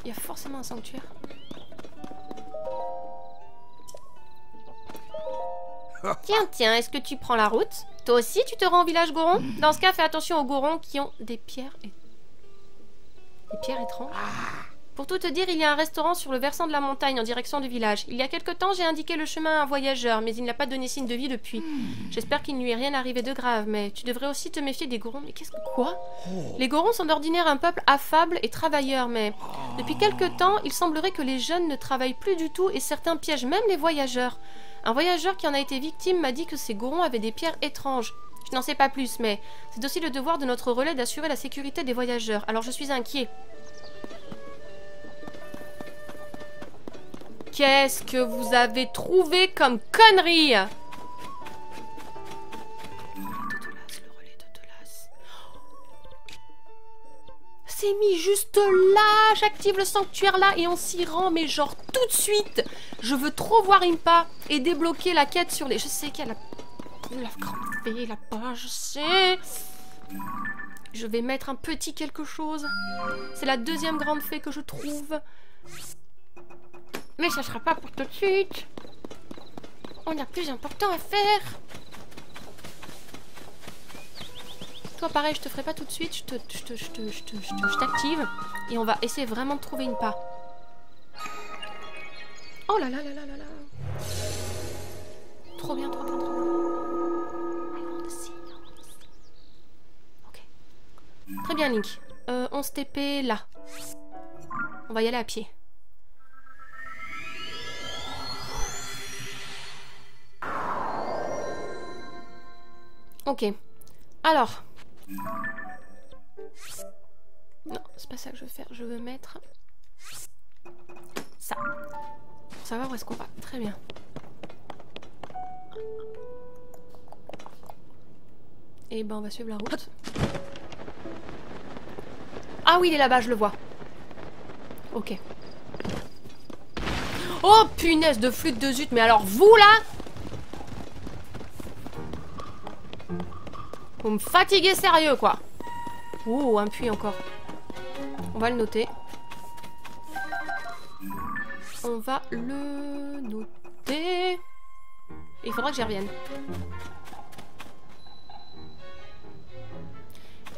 Il y a forcément un sanctuaire. Tiens, est-ce que tu prends la route? Toi aussi, tu te rends au village Goron? Dans ce cas, fais attention aux Gorons qui ont des pierres étranges. Pour tout te dire, il y a un restaurant sur le versant de la montagne en direction du village. Il y a quelque temps, j'ai indiqué le chemin à un voyageur, mais il n'a pas donné signe de vie depuis. J'espère qu'il ne lui est rien arrivé de grave, mais tu devrais aussi te méfier des Gorons. Mais qu'est-ce que... Quoi? Les Gorons sont d'ordinaire un peuple affable et travailleur, mais depuis quelque temps, il semblerait que les jeunes ne travaillent plus du tout et certains piègent même les voyageurs. Un voyageur qui en a été victime m'a dit que ces Gorons avaient des pierres étranges. Je n'en sais pas plus, mais c'est aussi le devoir de notre relais d'assurer la sécurité des voyageurs. Alors je suis inquiet. Qu'est-ce que vous avez trouvé comme connerie? Le relais de Delas. C'est mis juste là. J'active le sanctuaire là et on s'y rend, mais genre tout de suite. Je veux trop voir Impa et débloquer la quête sur les... Je sais qu'il y a la grande fée là-bas, je sais. Je vais mettre un petit quelque chose. C'est la deuxième grande fée que je trouve. Mais ça sera pas pour tout de suite. On a plus important à faire. Toi, pareil, je te ferai pas tout de suite. Je t'active. Et on va essayer vraiment de trouver Impa. Oh là là là là là là. Trop bien, trop bien, trop bien. I want to see. Ok. Très bien, Link. 11 TP là. On va y aller à pied. Ok. Alors. Non, c'est pas ça que je veux faire. Je veux mettre... ça. Pour savoir où est-ce qu'on va. Très bien. Et ben on va suivre la route. Ah oui, il est là-bas, je le vois. Ok. Oh punaise de flûte de zut. Mais alors vous là, vous me fatiguez sérieux quoi. Oh, un puits encore. On va le noter. On va le noter. Il faudra que j'y revienne.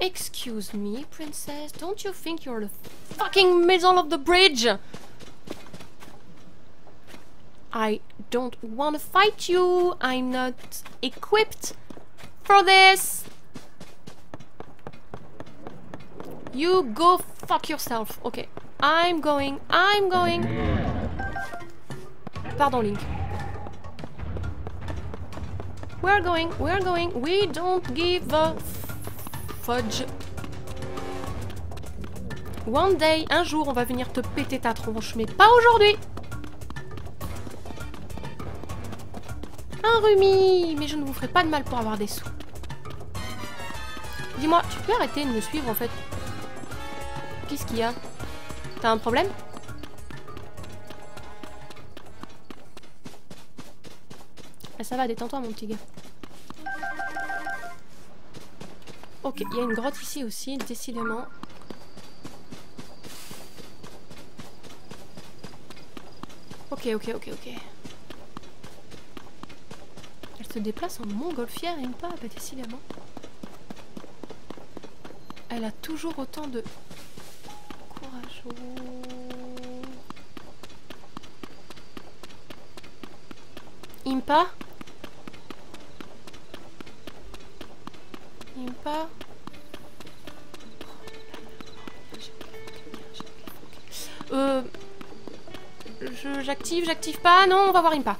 Excuse me, princess. Don't you think you're the fucking middle of the bridge? I don't want to fight you. I'm not equipped for this. You go fuck yourself. Okay. I'm going. Pardon, Link. We're going. We don't give a fudge. One day, un jour, on va venir te péter ta tronche, mais pas aujourd'hui. Un rhume, mais je ne vous ferai pas de mal pour avoir des sous. Dis-moi, tu peux arrêter de me suivre en fait? Qu'est-ce qu'il y a? T'as un problème? Ah, ça va, détends-toi mon petit gars. Ok, il y a une grotte ici aussi, décidément. Ok. Elle se déplace en montgolfière et pas, bah décidément. Elle a toujours autant de courage. Impa? J'active pas. Non, on va voir Impa.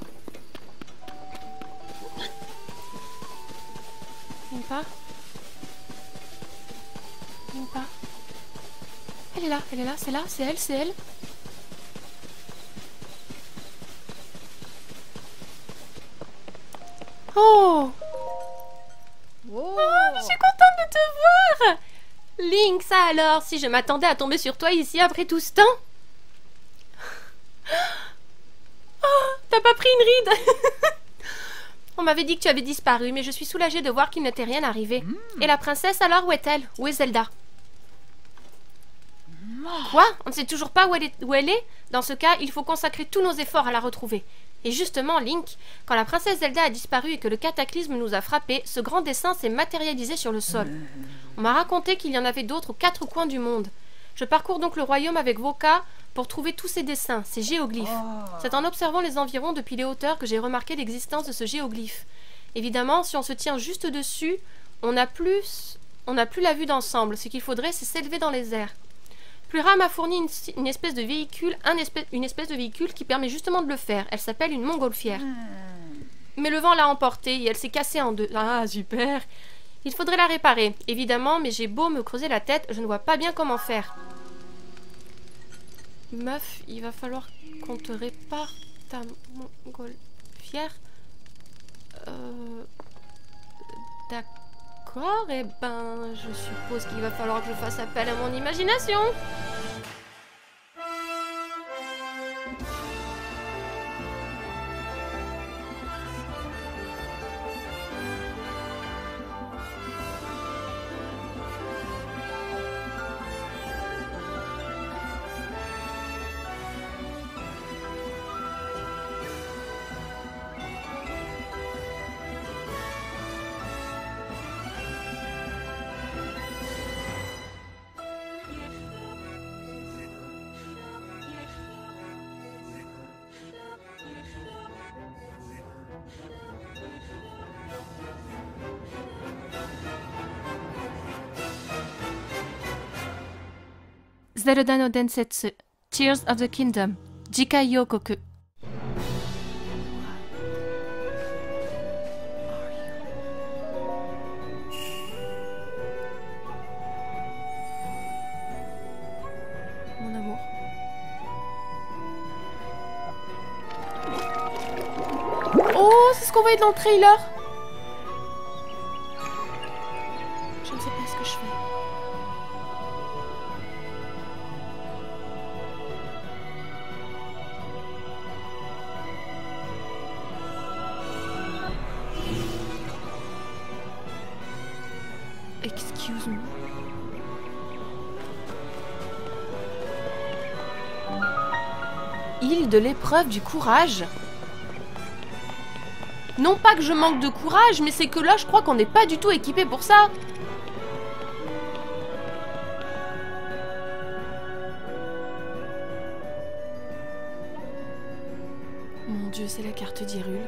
Impa. Elle est là, c'est elle. Oh! Oh, je suis contente de te voir! Link, ça alors, si je m'attendais à tomber sur toi ici après tout ce temps? Oh, t'as pas pris une ride? On m'avait dit que tu avais disparu, mais je suis soulagée de voir qu'il ne t'est rien arrivé. Et la princesse alors, où est-elle? Où est Zelda? Quoi? On ne sait toujours pas où elle est? Dans ce cas, il faut consacrer tous nos efforts à la retrouver. Et justement, Link, quand la princesse Zelda a disparu et que le cataclysme nous a frappés, ce grand dessin s'est matérialisé sur le sol. On m'a raconté qu'il y en avait d'autres aux 4 coins du monde. Je parcours donc le royaume avec Voka pour trouver tous ces dessins, ces géoglyphes. C'est en observant les environs depuis les hauteurs que j'ai remarqué l'existence de ce géoglyphe. Évidemment, si on se tient juste dessus, on n'a plus la vue d'ensemble. Ce qu'il faudrait, c'est s'élever dans les airs. Plura m'a fourni une espèce de véhicule, une espèce de véhicule qui permet justement de le faire. Elle s'appelle une montgolfière. Mais le vent l'a emportée et elle s'est cassée en deux. Ah, super! Il faudrait la réparer, évidemment, mais j'ai beau me creuser la tête, je ne vois pas bien comment faire. Meuf, il va falloir qu'on te répare ta montgolfière. D'accord, et ben, je suppose qu'il va falloir que je fasse appel à mon imagination. Zelda no Densetsu, Tears of the Kingdom, Jikai Yokoku. qu'on voyait dans le trailer? Je ne sais pas ce que je fais. Excuse me. Île de l'épreuve du courage. Non pas que je manque de courage, mais c'est que là, je crois qu'on n'est pas du tout équipé pour ça. Mon Dieu, c'est la carte d'Hyrule.